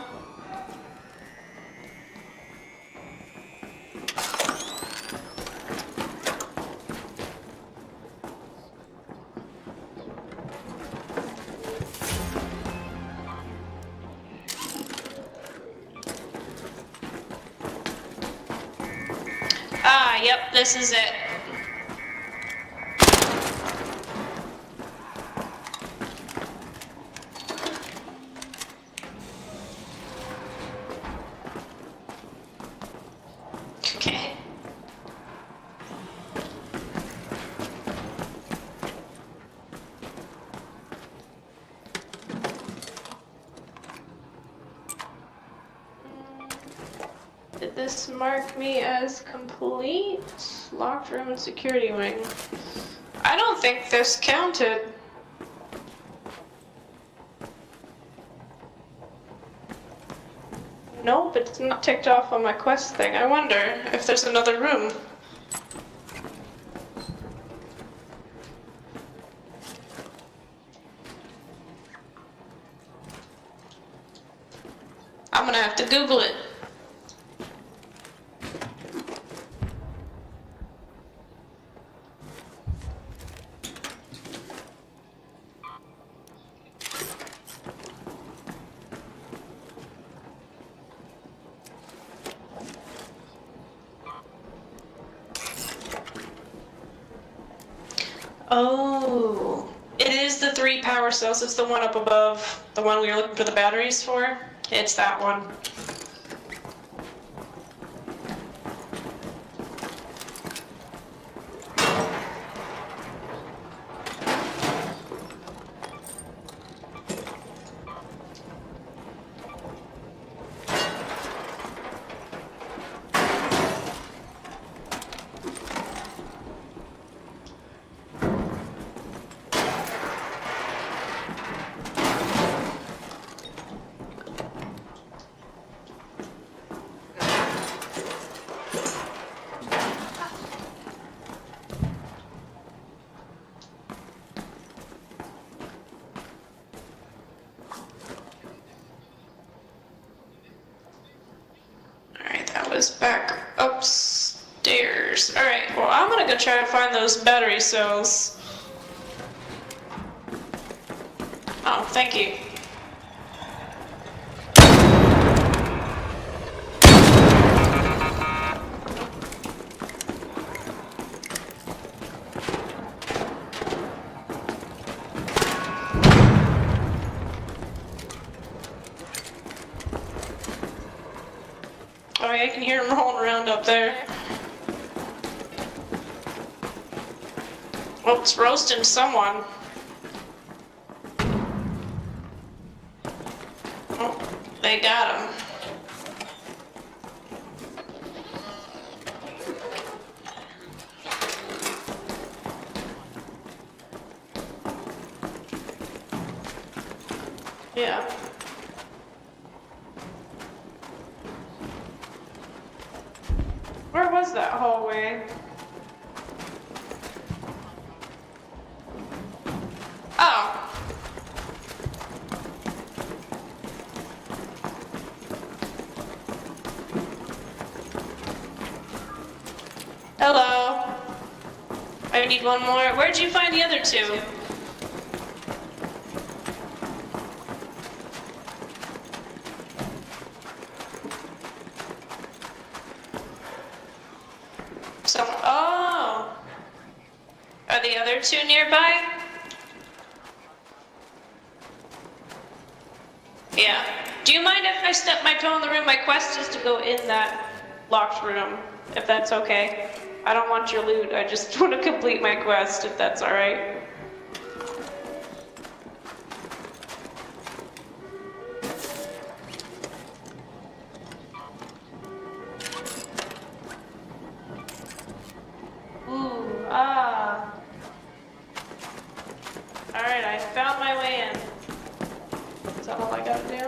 Ah, yep, this is it. Okay. Did this mark me as complete? Locked room and security wing. I don't think this counted. Nope, it's not ticked off on my quest thing. I wonder if there's another room. I'm gonna have to Google it. Oh, it is the 3 power cells. It's the one up above, the one we were looking for the batteries for. It's that one. Back upstairs. Alright, well, I'm gonna go try to find those battery cells. Oh, thank you. Oh, yeah, I can hear them rolling around up there. Oh, it's roasting someone. Oh, they got him. Yeah. was that hallway? Oh. Hello. I need one more. Where'd you find the other two? Oh. Are the other two nearby? Yeah. Do you mind if I step my toe in the room? My quest is to go in that locked room, if that's okay. I don't want your loot, I just want to complete my quest, if that's alright. Ooh, ah. Alright, I found my way in. Is that all I gotta do?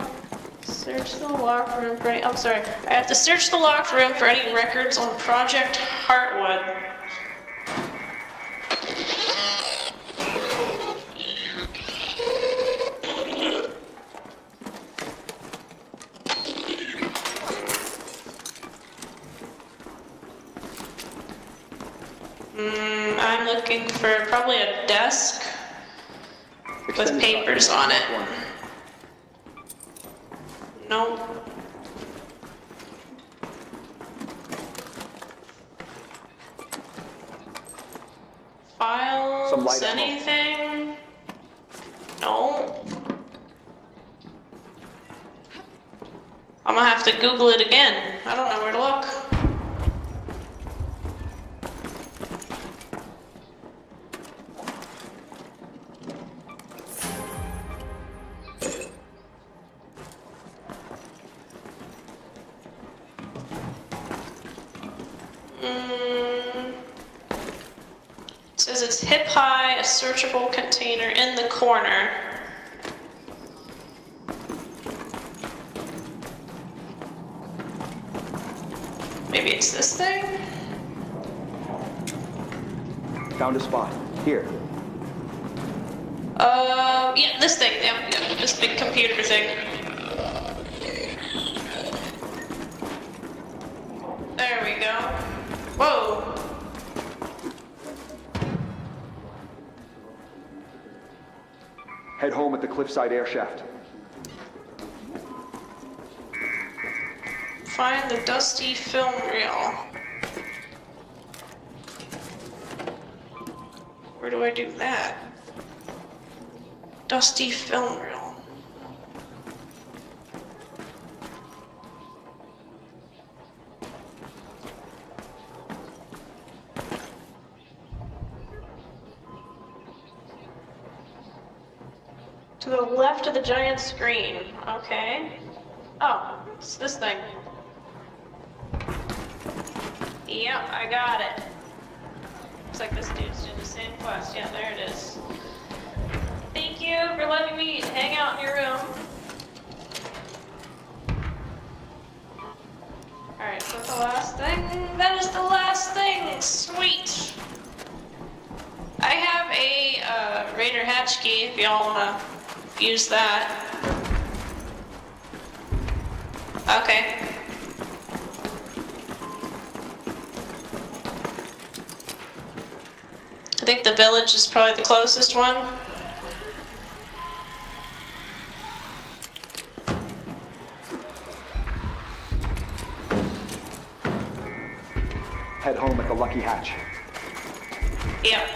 Search the locked room for any, I'm sorry. I have to search the locked room for any records on Project Heartwood. I'm looking for probably a desk with papers on it. No. Files, anything? No. I'm gonna have to Google it again. I don't know where to look. It says it's hip high, a searchable container in the corner. Maybe it's this thing? Found a spot. Here. Yeah, this thing. Yeah, this big computer thing. There we go. Whoa. Head home at the cliffside air shaft. Find the dusty film reel. Where do I do that? Dusty film reel. To the left of the giant screen. Okay. Oh, it's this thing. Yep, I got it. Looks like this dude's doing the same quest. Yeah, there it is. Thank you for letting me hang out in your room. Alright, so that's the last thing. That is the last thing. Sweet. I have a Raider hatch key if y'all wanna use that. Okay. I think the village is probably the closest one. Head home at the Lucky Hatch. Yep.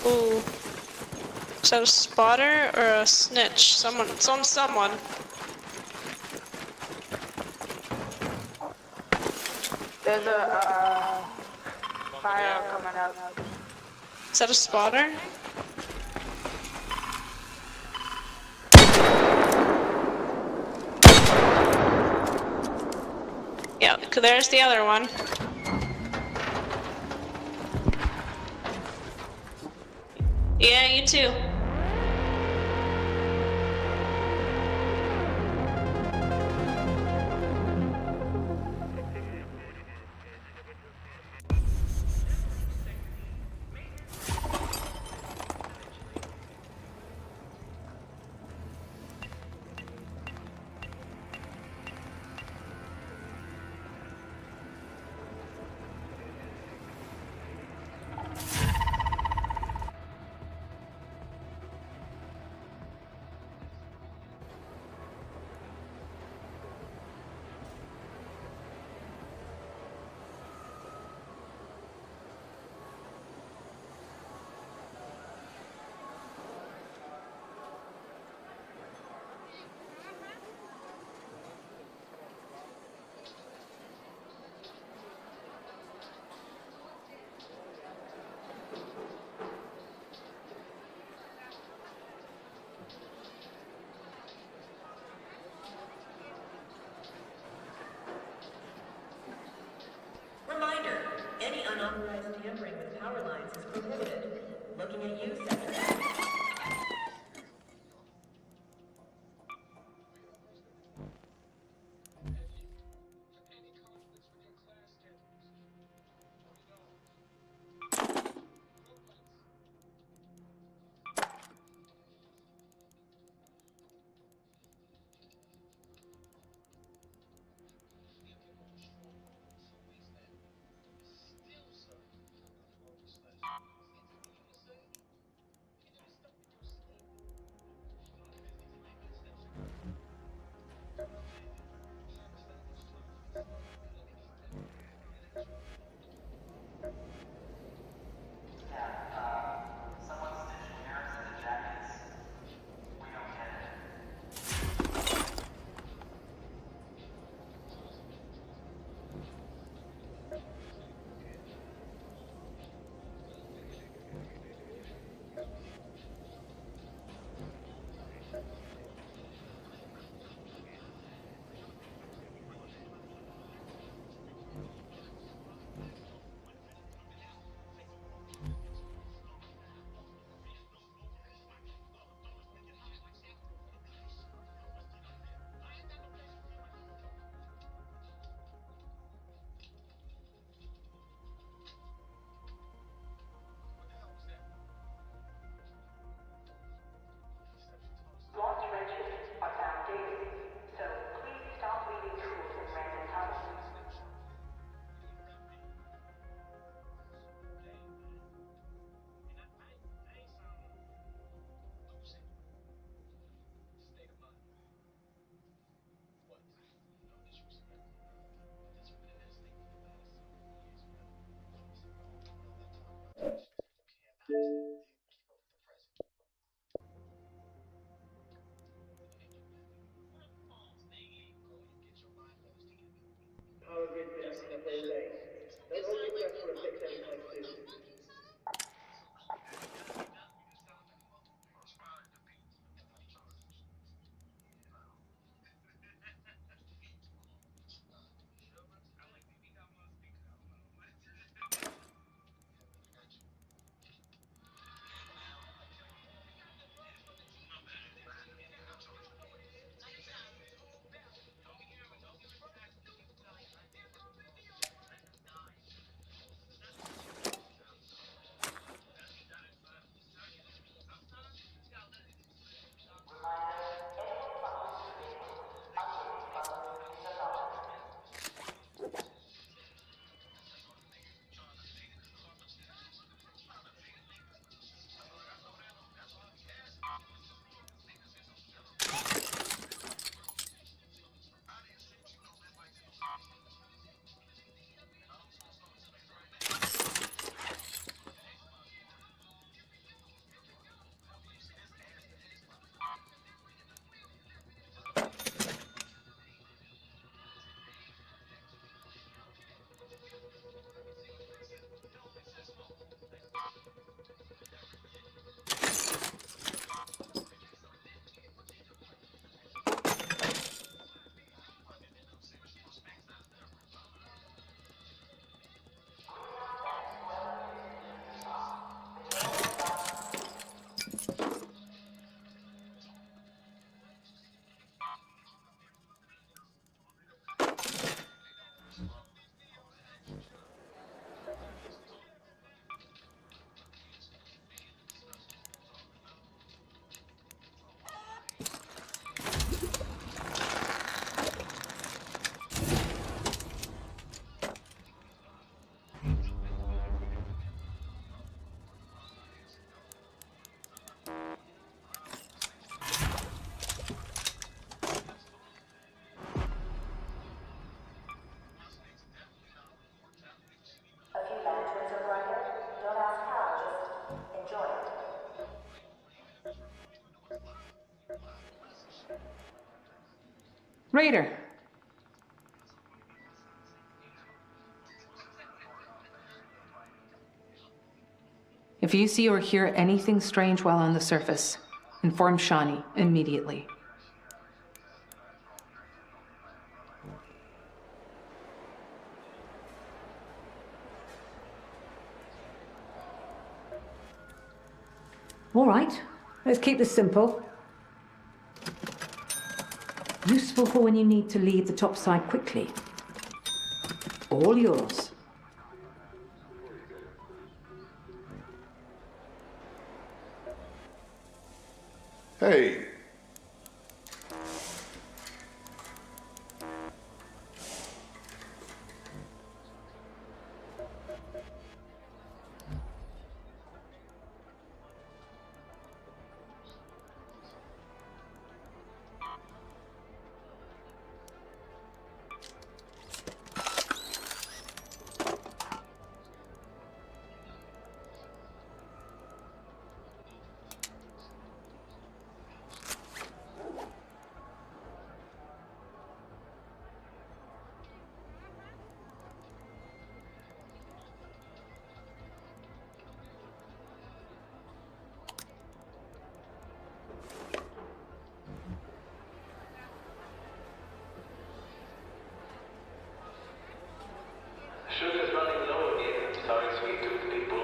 Ooh. Is that a spotter or a snitch? Someone, it's on someone. There's a fire coming up. Is that a spotter? Yeah, there's the other one. Yeah, you too. Reminder, any unauthorized tampering with power lines is prohibited. Looking at you, Sector. Raider. If you see or hear anything strange while on the surface, inform Shawnee immediately. All right, let's keep this simple. Useful for when you need to leave the topside quickly. All yours. Hey. Sugar's running low again. Sorry, sweet tooth people.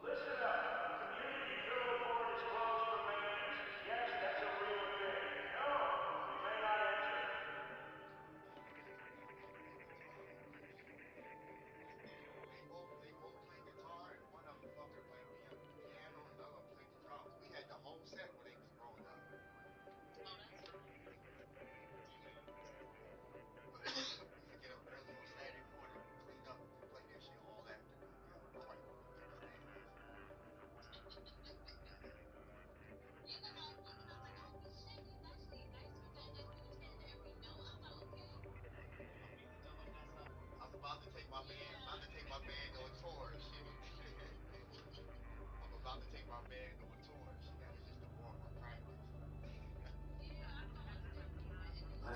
Listen up.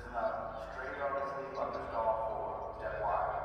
Stray dog asleep under stall 4. Step wide.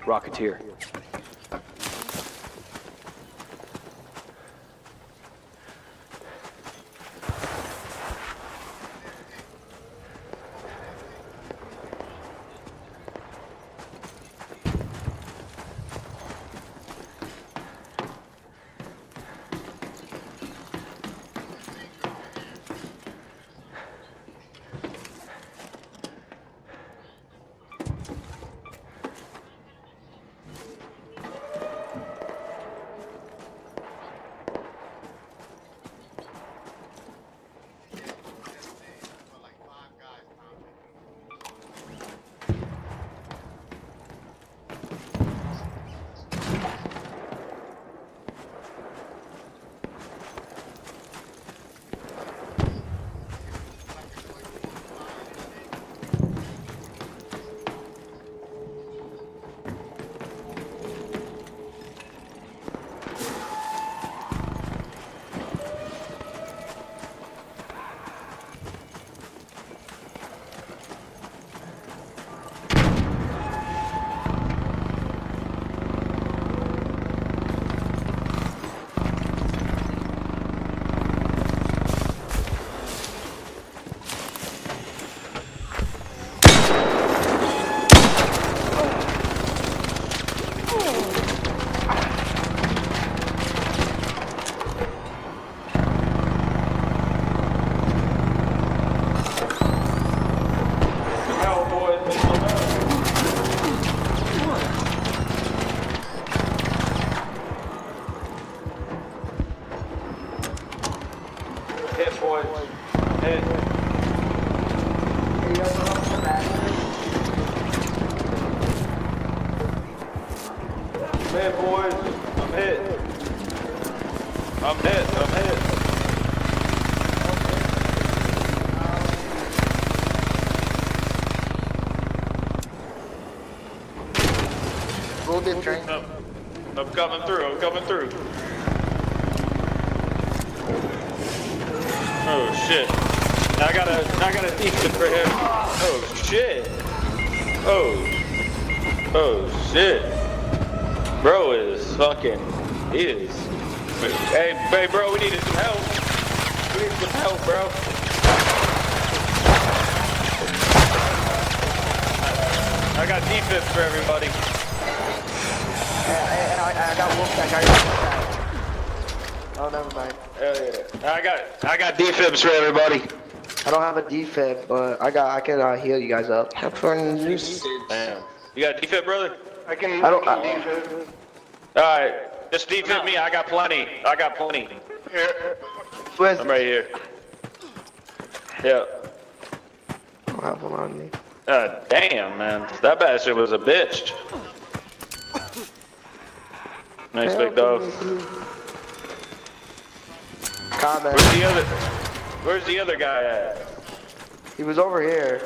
Rocketeer. Hit, boys. Hit. I'm hit, boys. I'm hit. I'm hit. I'm hit. Golden train. I'm coming through. I'm coming through. Oh shit! I got a decent for him. Oh shit! Oh shit! Bro is fucking. He is. Hey, bro, we needed some help. We need some help, bro. I got defense for everybody. I got Wolfpack. I got Wolfpack. Oh, never mind. I got defibs for everybody. I don't have a defib, but I can heal you guys up. Damn. You got defib, brother? I don't. Alright, just defib me. I got plenty. Here. I'm right here. Yeah. I don't have one on me. Damn, man. That bastard was a bitch. Nice big dog. Comment. Where's the other guy at? He was over here.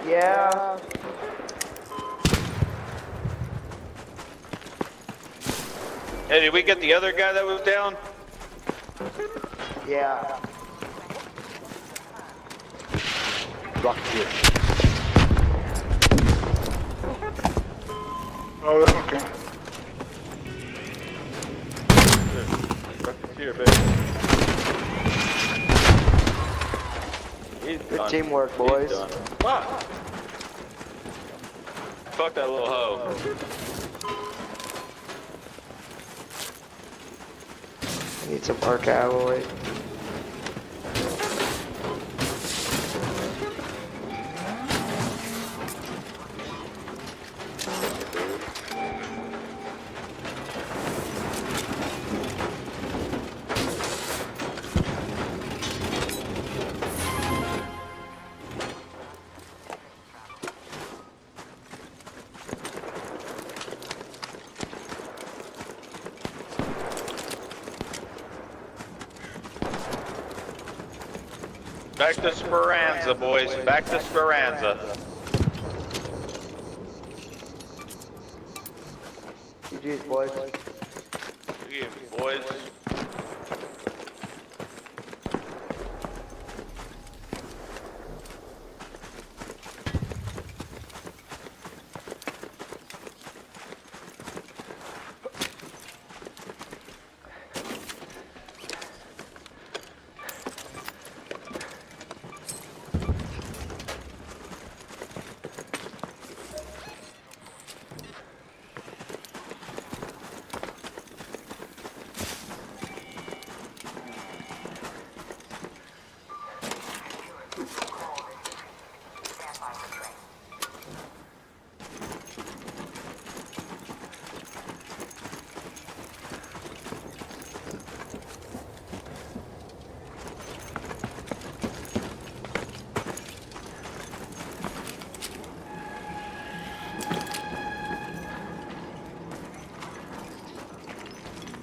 Yeah. Hey, did we get the other guy that was down? Yeah. Rocketeer. Oh, okay. Rocketeer, baby. Good teamwork, boys. Fuck that little hoe. I need some arc alloy. Back to Speranza, boys. Back to Speranza. GG's, boys. Forgive me, boys.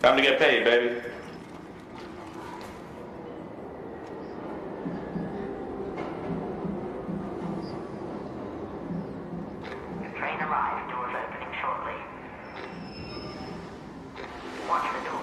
Time to get paid, baby. Train arrived. Doors opening shortly. Watch the doors.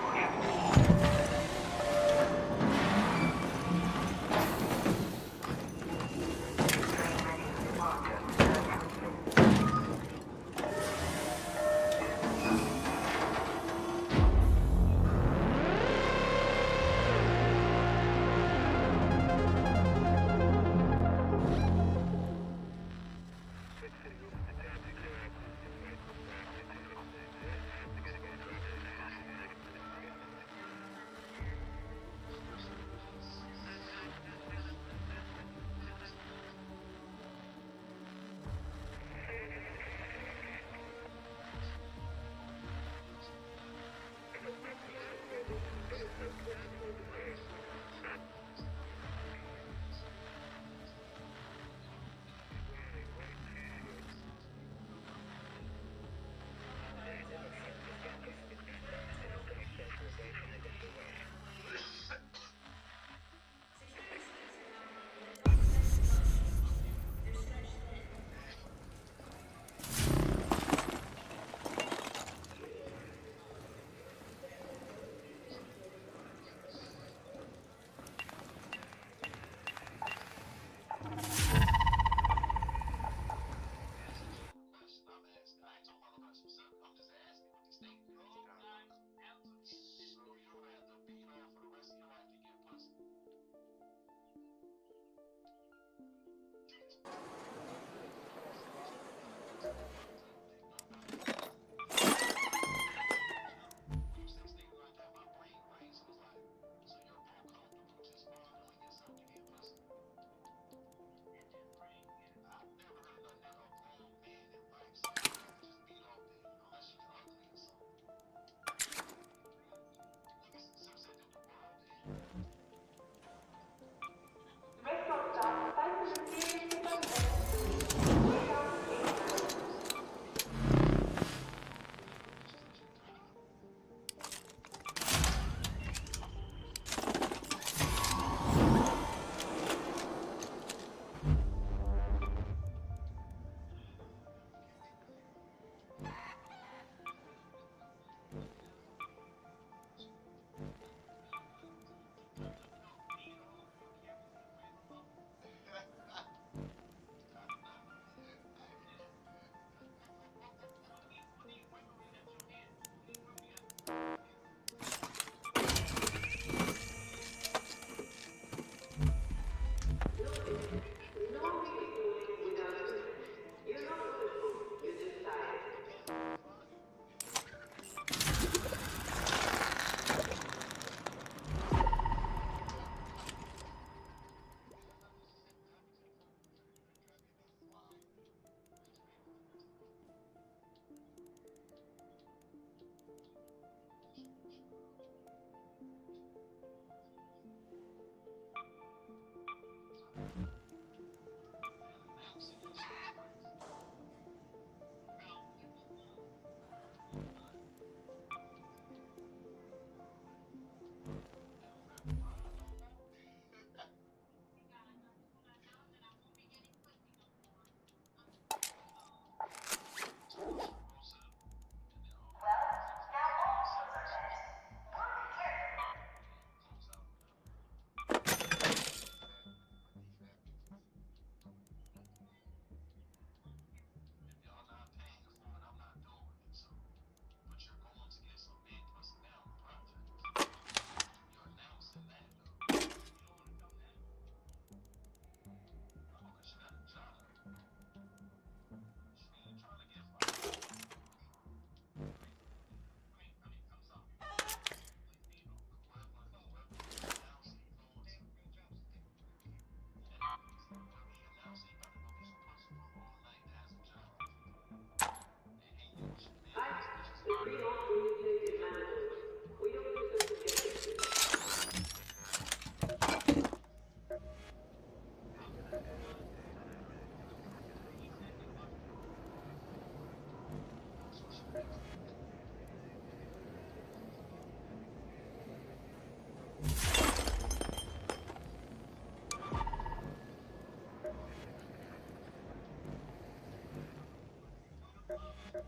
If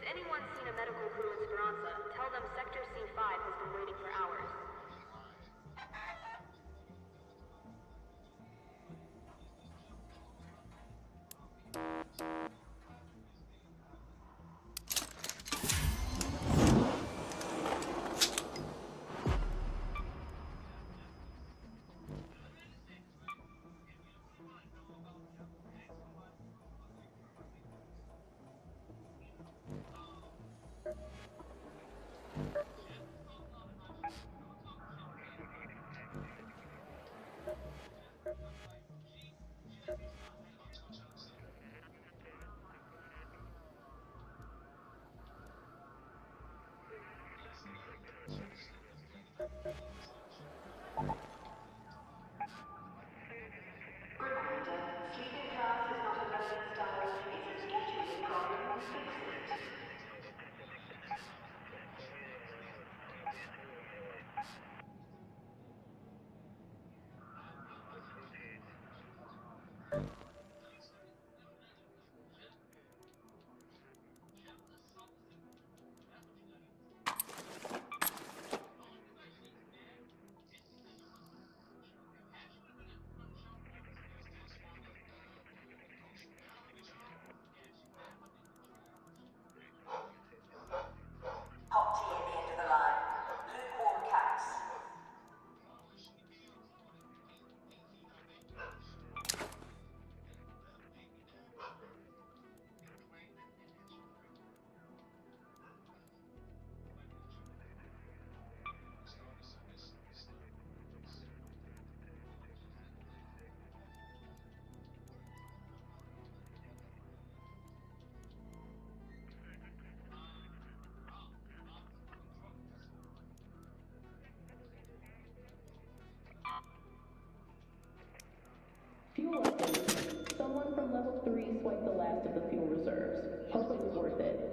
anyone's seen a medical crew in Speranza, tell them Sector C5 has been waiting for hours. Sleeping class is not a learning style. It's a scheduling problem. Fix it. Hot tea at the end of the line. Lukewarm caps. Fuel update. Someone from level 3 swiped the last of the fuel reserves. Hope it was worth it.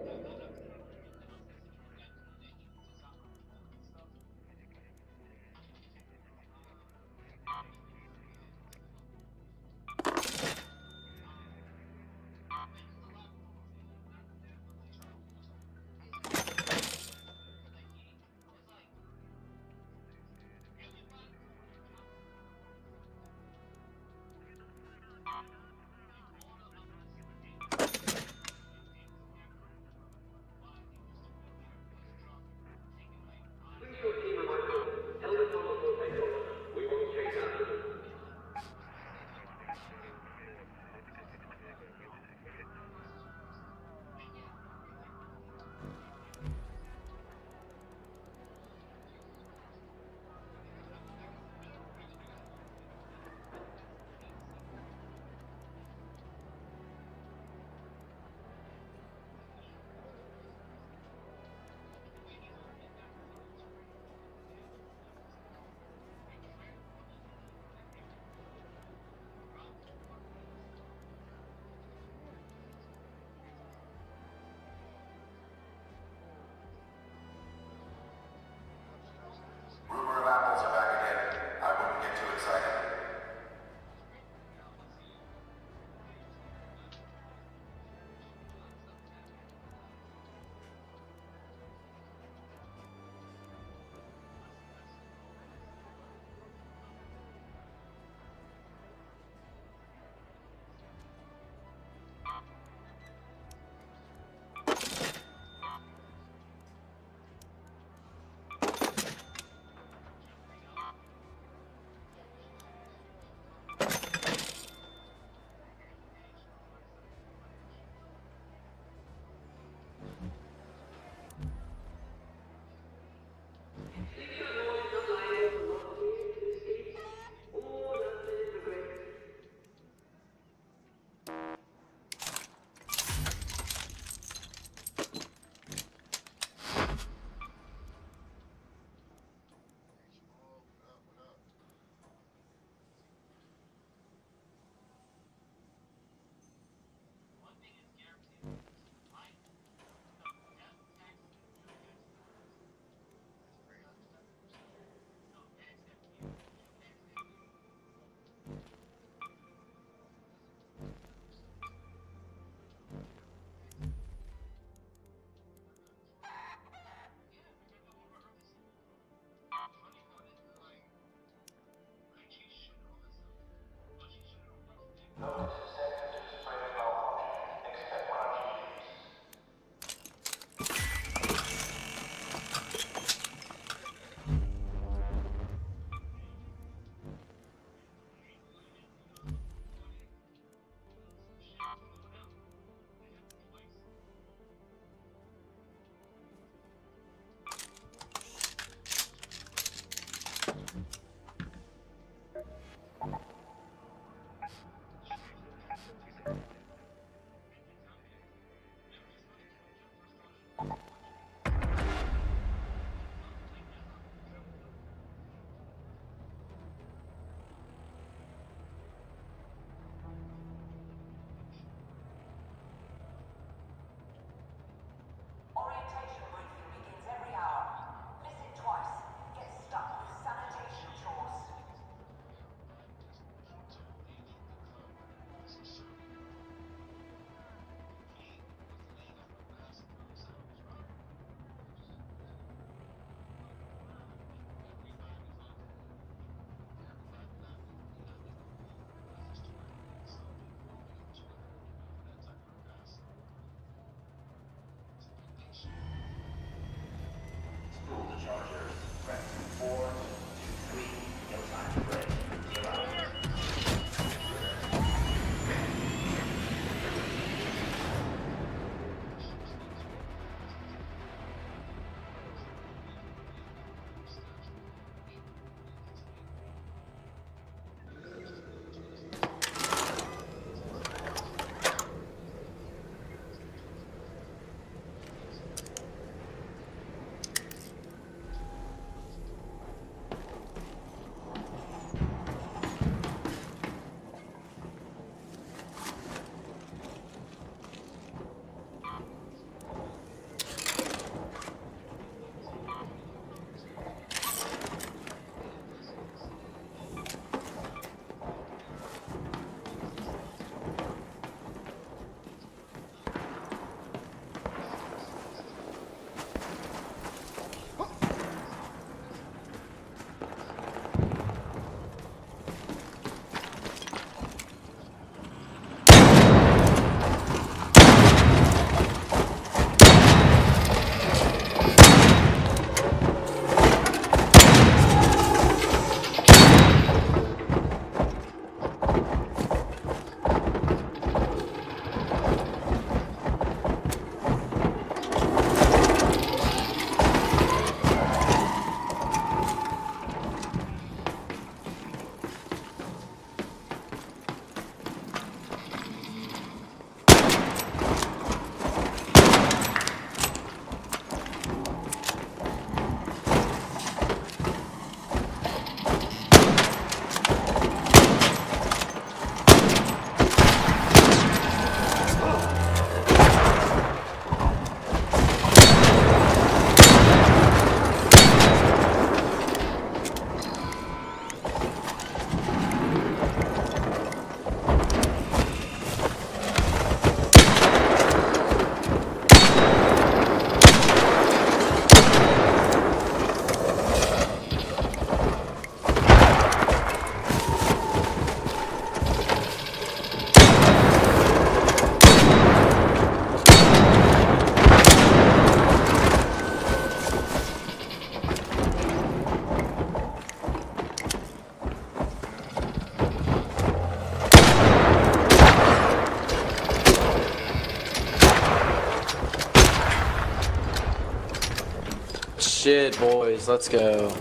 shit, boys. Let's go.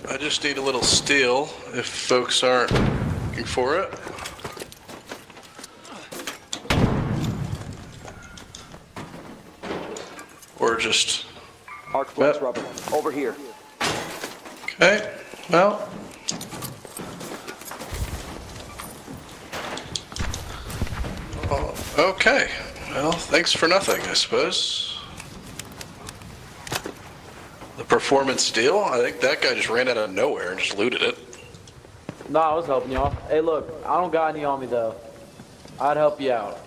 I just need a little steel if folks aren't looking for it. Or just... Arc flex rubber. Over here. Okay, well... Okay, well, thanks for nothing, I suppose. The performance deal? I think that guy just ran out of nowhere and just looted it. No, I was helping y'all. Hey, look, I don't got any on me, though. I'd help you out.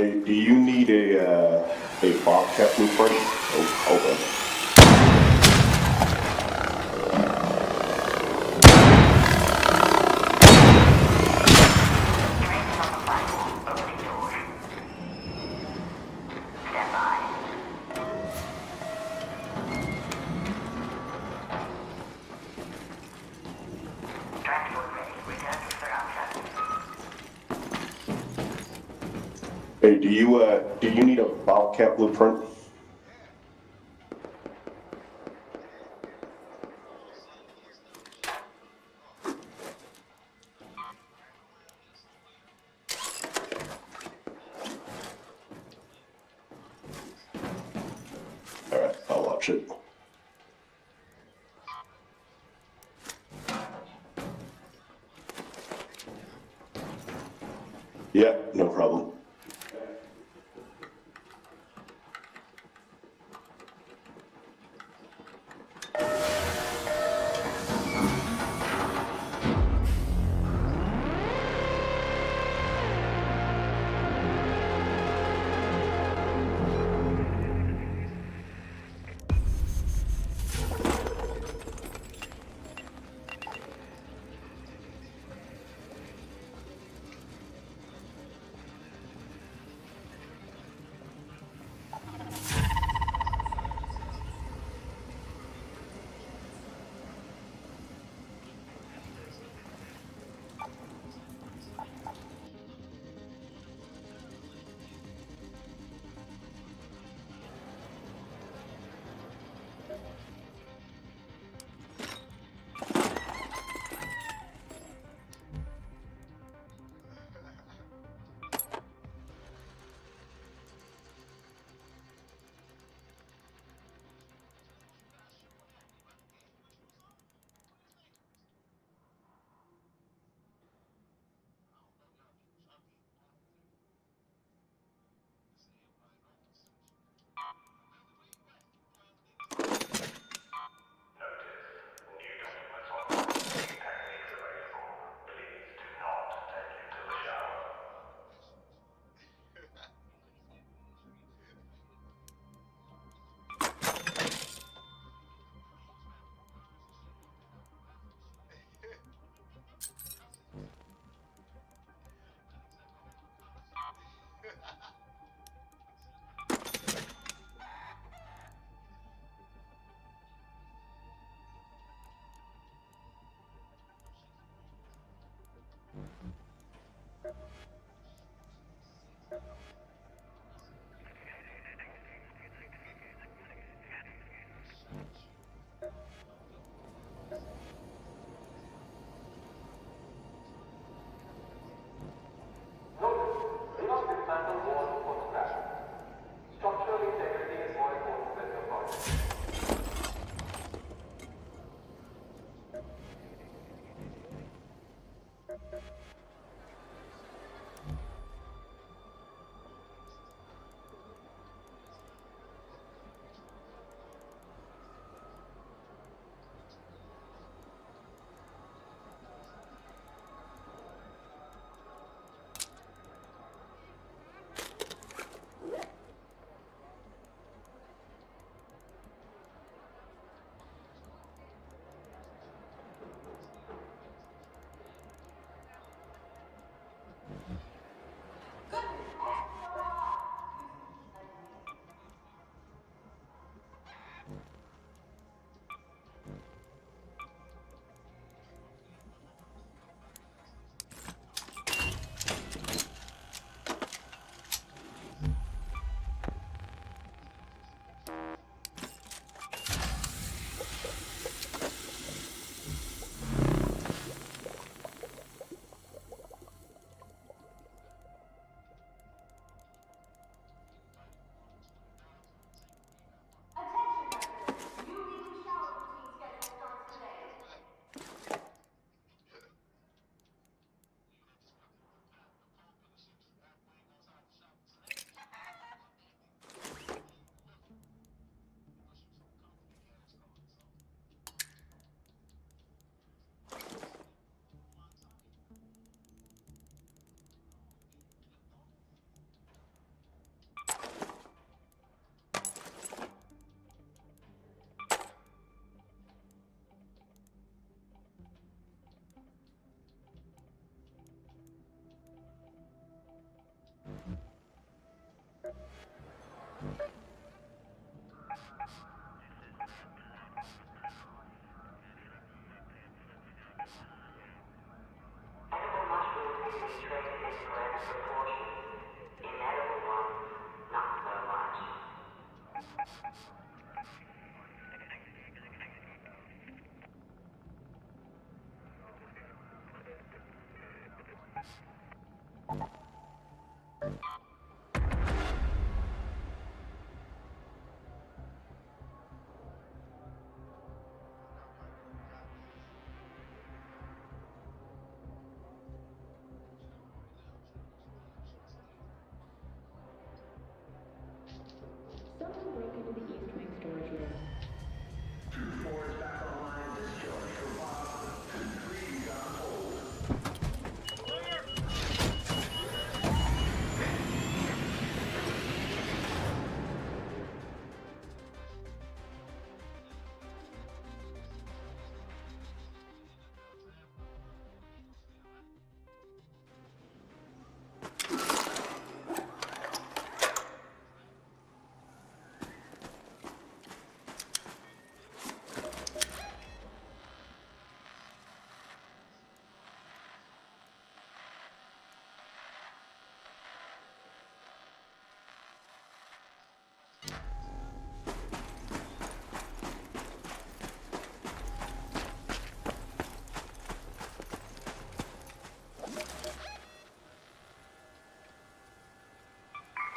Hey, do you need a bobcat blueprint? Oh, hold on. Hey, do you need a bobcat blueprint? Alright, I'll watch it. Yeah, no problem.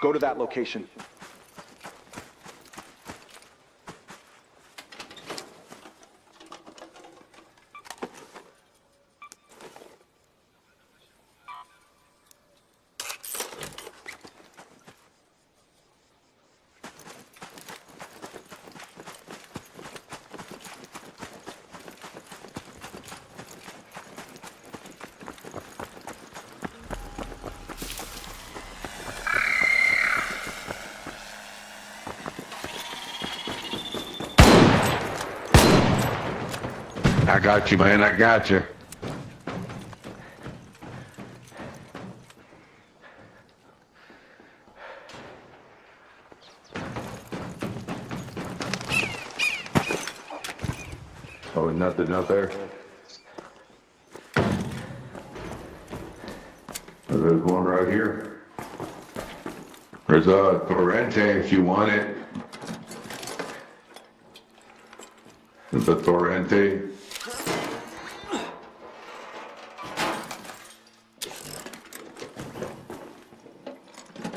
Go to that location. I got you, man. I got you. Oh, nothing up there. There's one right here. There's a Torrente if you want it. There's a Torrente.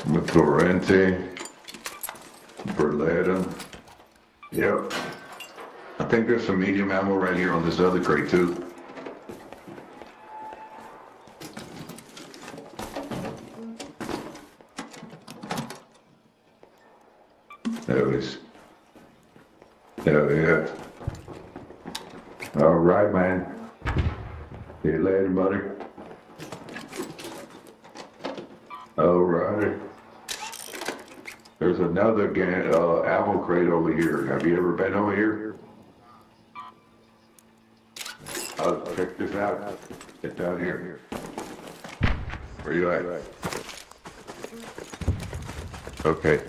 The Torrente. Berletta. Yep. I think there's some medium ammo right here on this other crate too. There it is. Yeah. All right, man. See you later, buddy. All right. There's another ammo crate over here. Have you ever been over here? Check this out. Get down here. Where you at? Okay.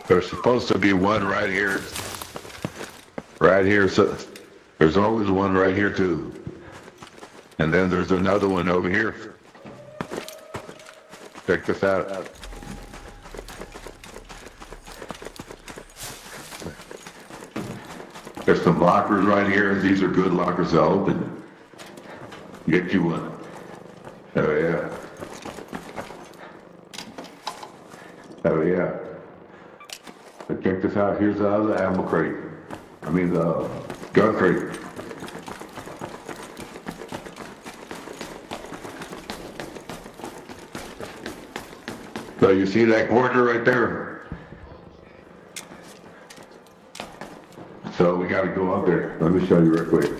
There's supposed to be one right here. Right here. So there's always one right here too. And then there's another one over here. Check this out. There's some lockers right here. These are good lockers to open. Get you one. Oh yeah. Oh yeah. But check this out. Here's the other ammo crate. I mean the gun crate. So you see that corner right there? So we gotta go up there. Let me show you real quick.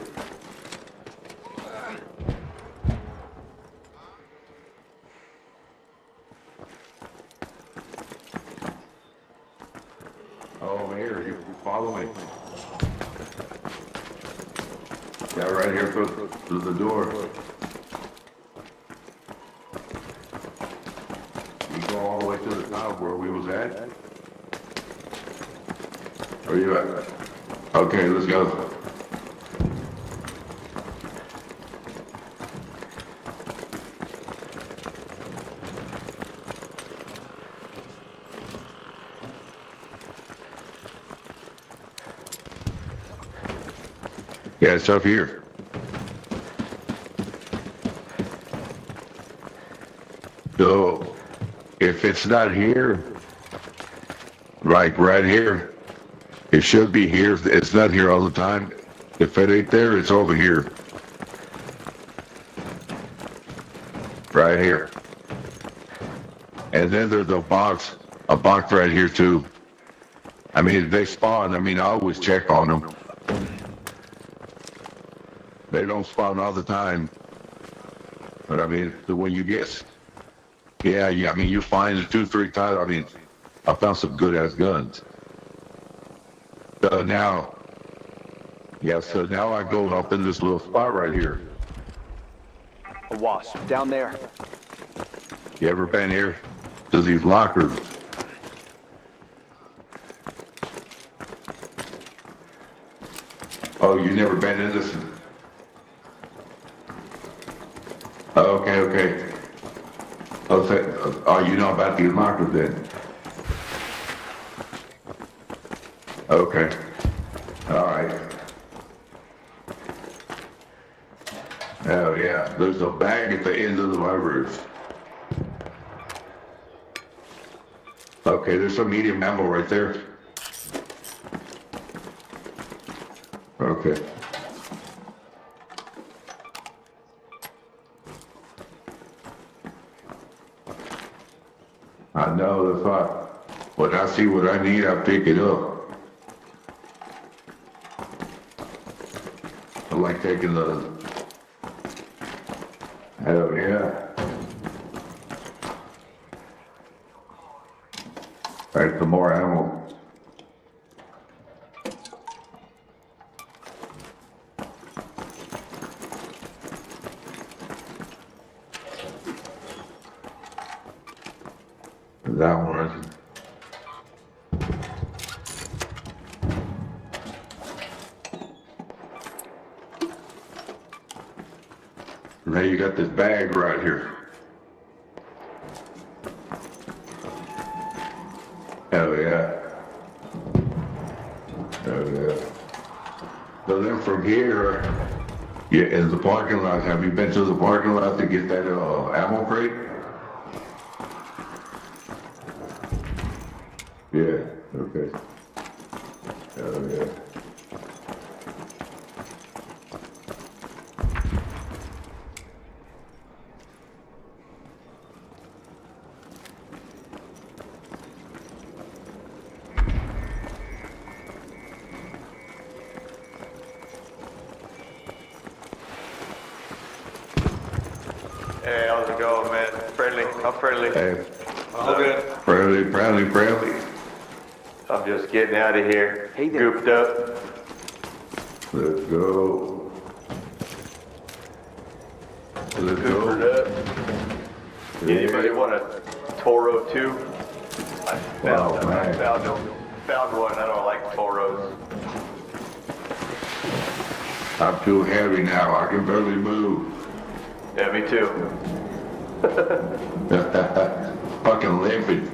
Oh, here, you follow me. Yeah, right here through the door. You go all the way to the top where we was at. Where you at? Okay, let's go. Yeah, it's up here. So, if it's not here, like right here, it should be here. It's not here all the time. If it ain't there, it's over here. Right here. And then there's a box right here too. I mean, they spawn. I mean, I always check on them. They don't spawn all the time. But I mean, when you get, yeah, I mean, you find it 2-3 times. I mean, I found some good ass guns. So now, so now I go up in this little spot right here. A wasp, down there. You ever been here to these lockers? Oh, you never been in this? Okay. Oh, you know about these lockers then? Okay. All right. Hell yeah. There's a bag at the end of the library. Okay, there's some medium ammo right there. Okay. I know, that's fine. When I see what I need, I pick it up. I like taking the... Hell yeah. Alright, some more ammo. That one. Now you got this bag right here. Hell yeah. Hell yeah. So then from here, yeah, in the parking lot, have you been to the parking lot to get that ammo crate? Yeah, okay. Hell yeah. Hey, how's it going, man? Friendly. I'm friendly. Hey. All good. Friendly. I'm just getting out of here. Hey there. Gooped up. Let's go. Let's Goopered go. up. Anybody want a Toro 2? I Wow, man. found one. I don't like Toros. I'm too heavy now. I can barely move. Yeah, me too. Fucking limping.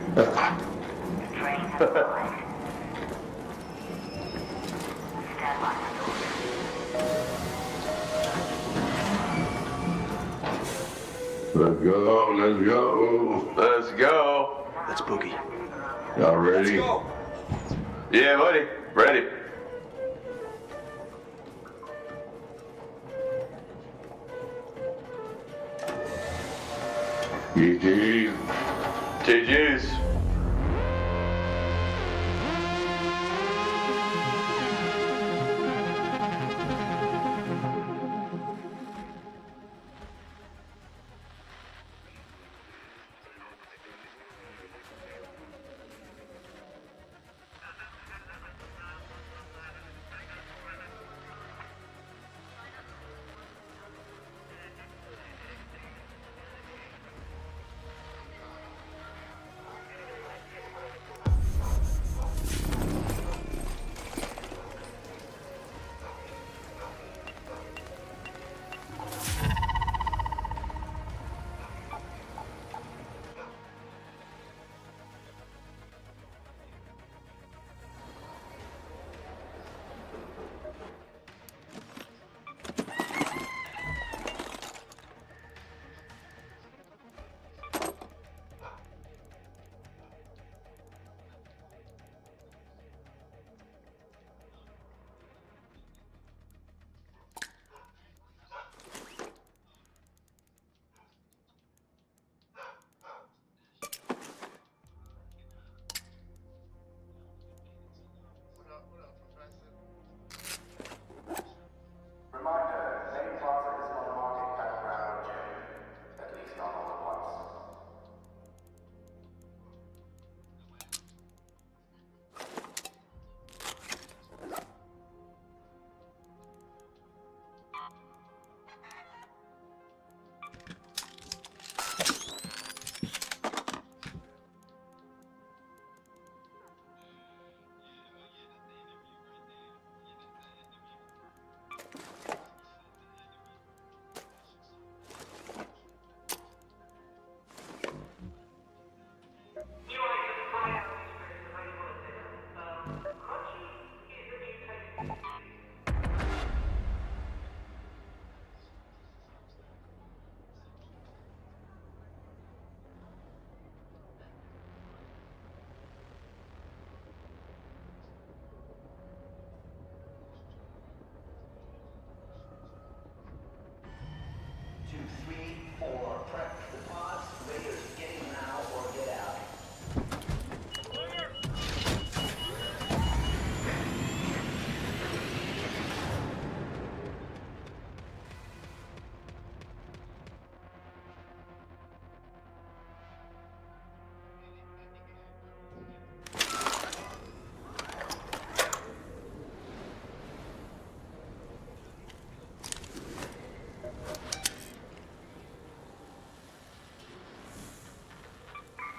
Let's go, let's go. Let's go. Let's boogie. Y'all ready? Yeah, buddy. Ready. GG's. GG's.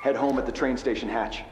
Head home at the train station hatch.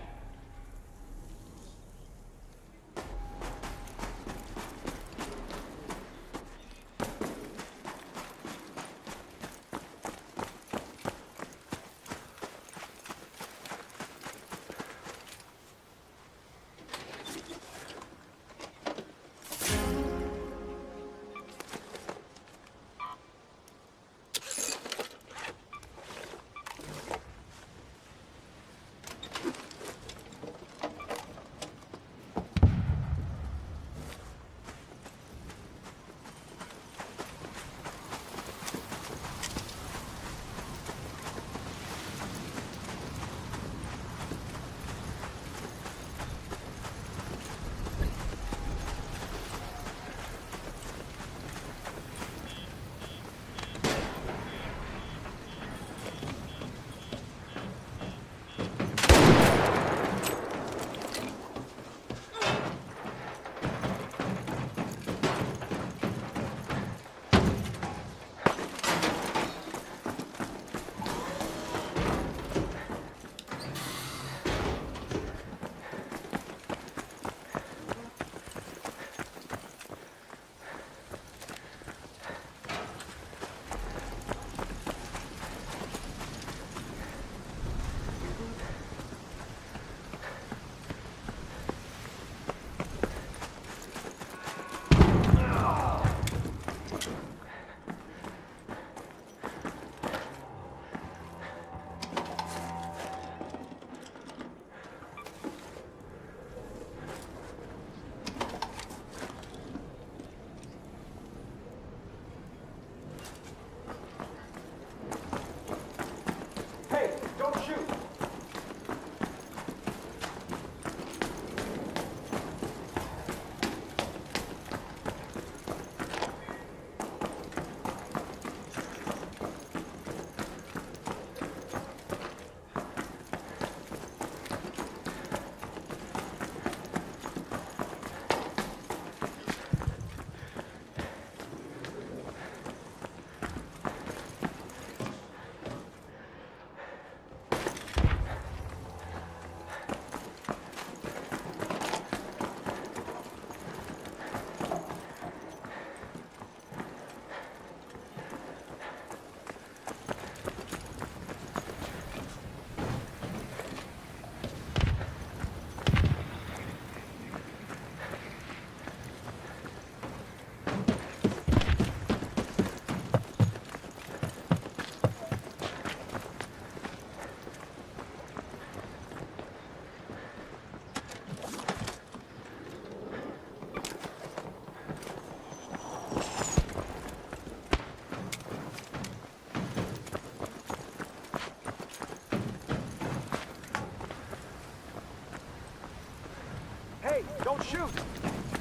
Hey, don't shoot!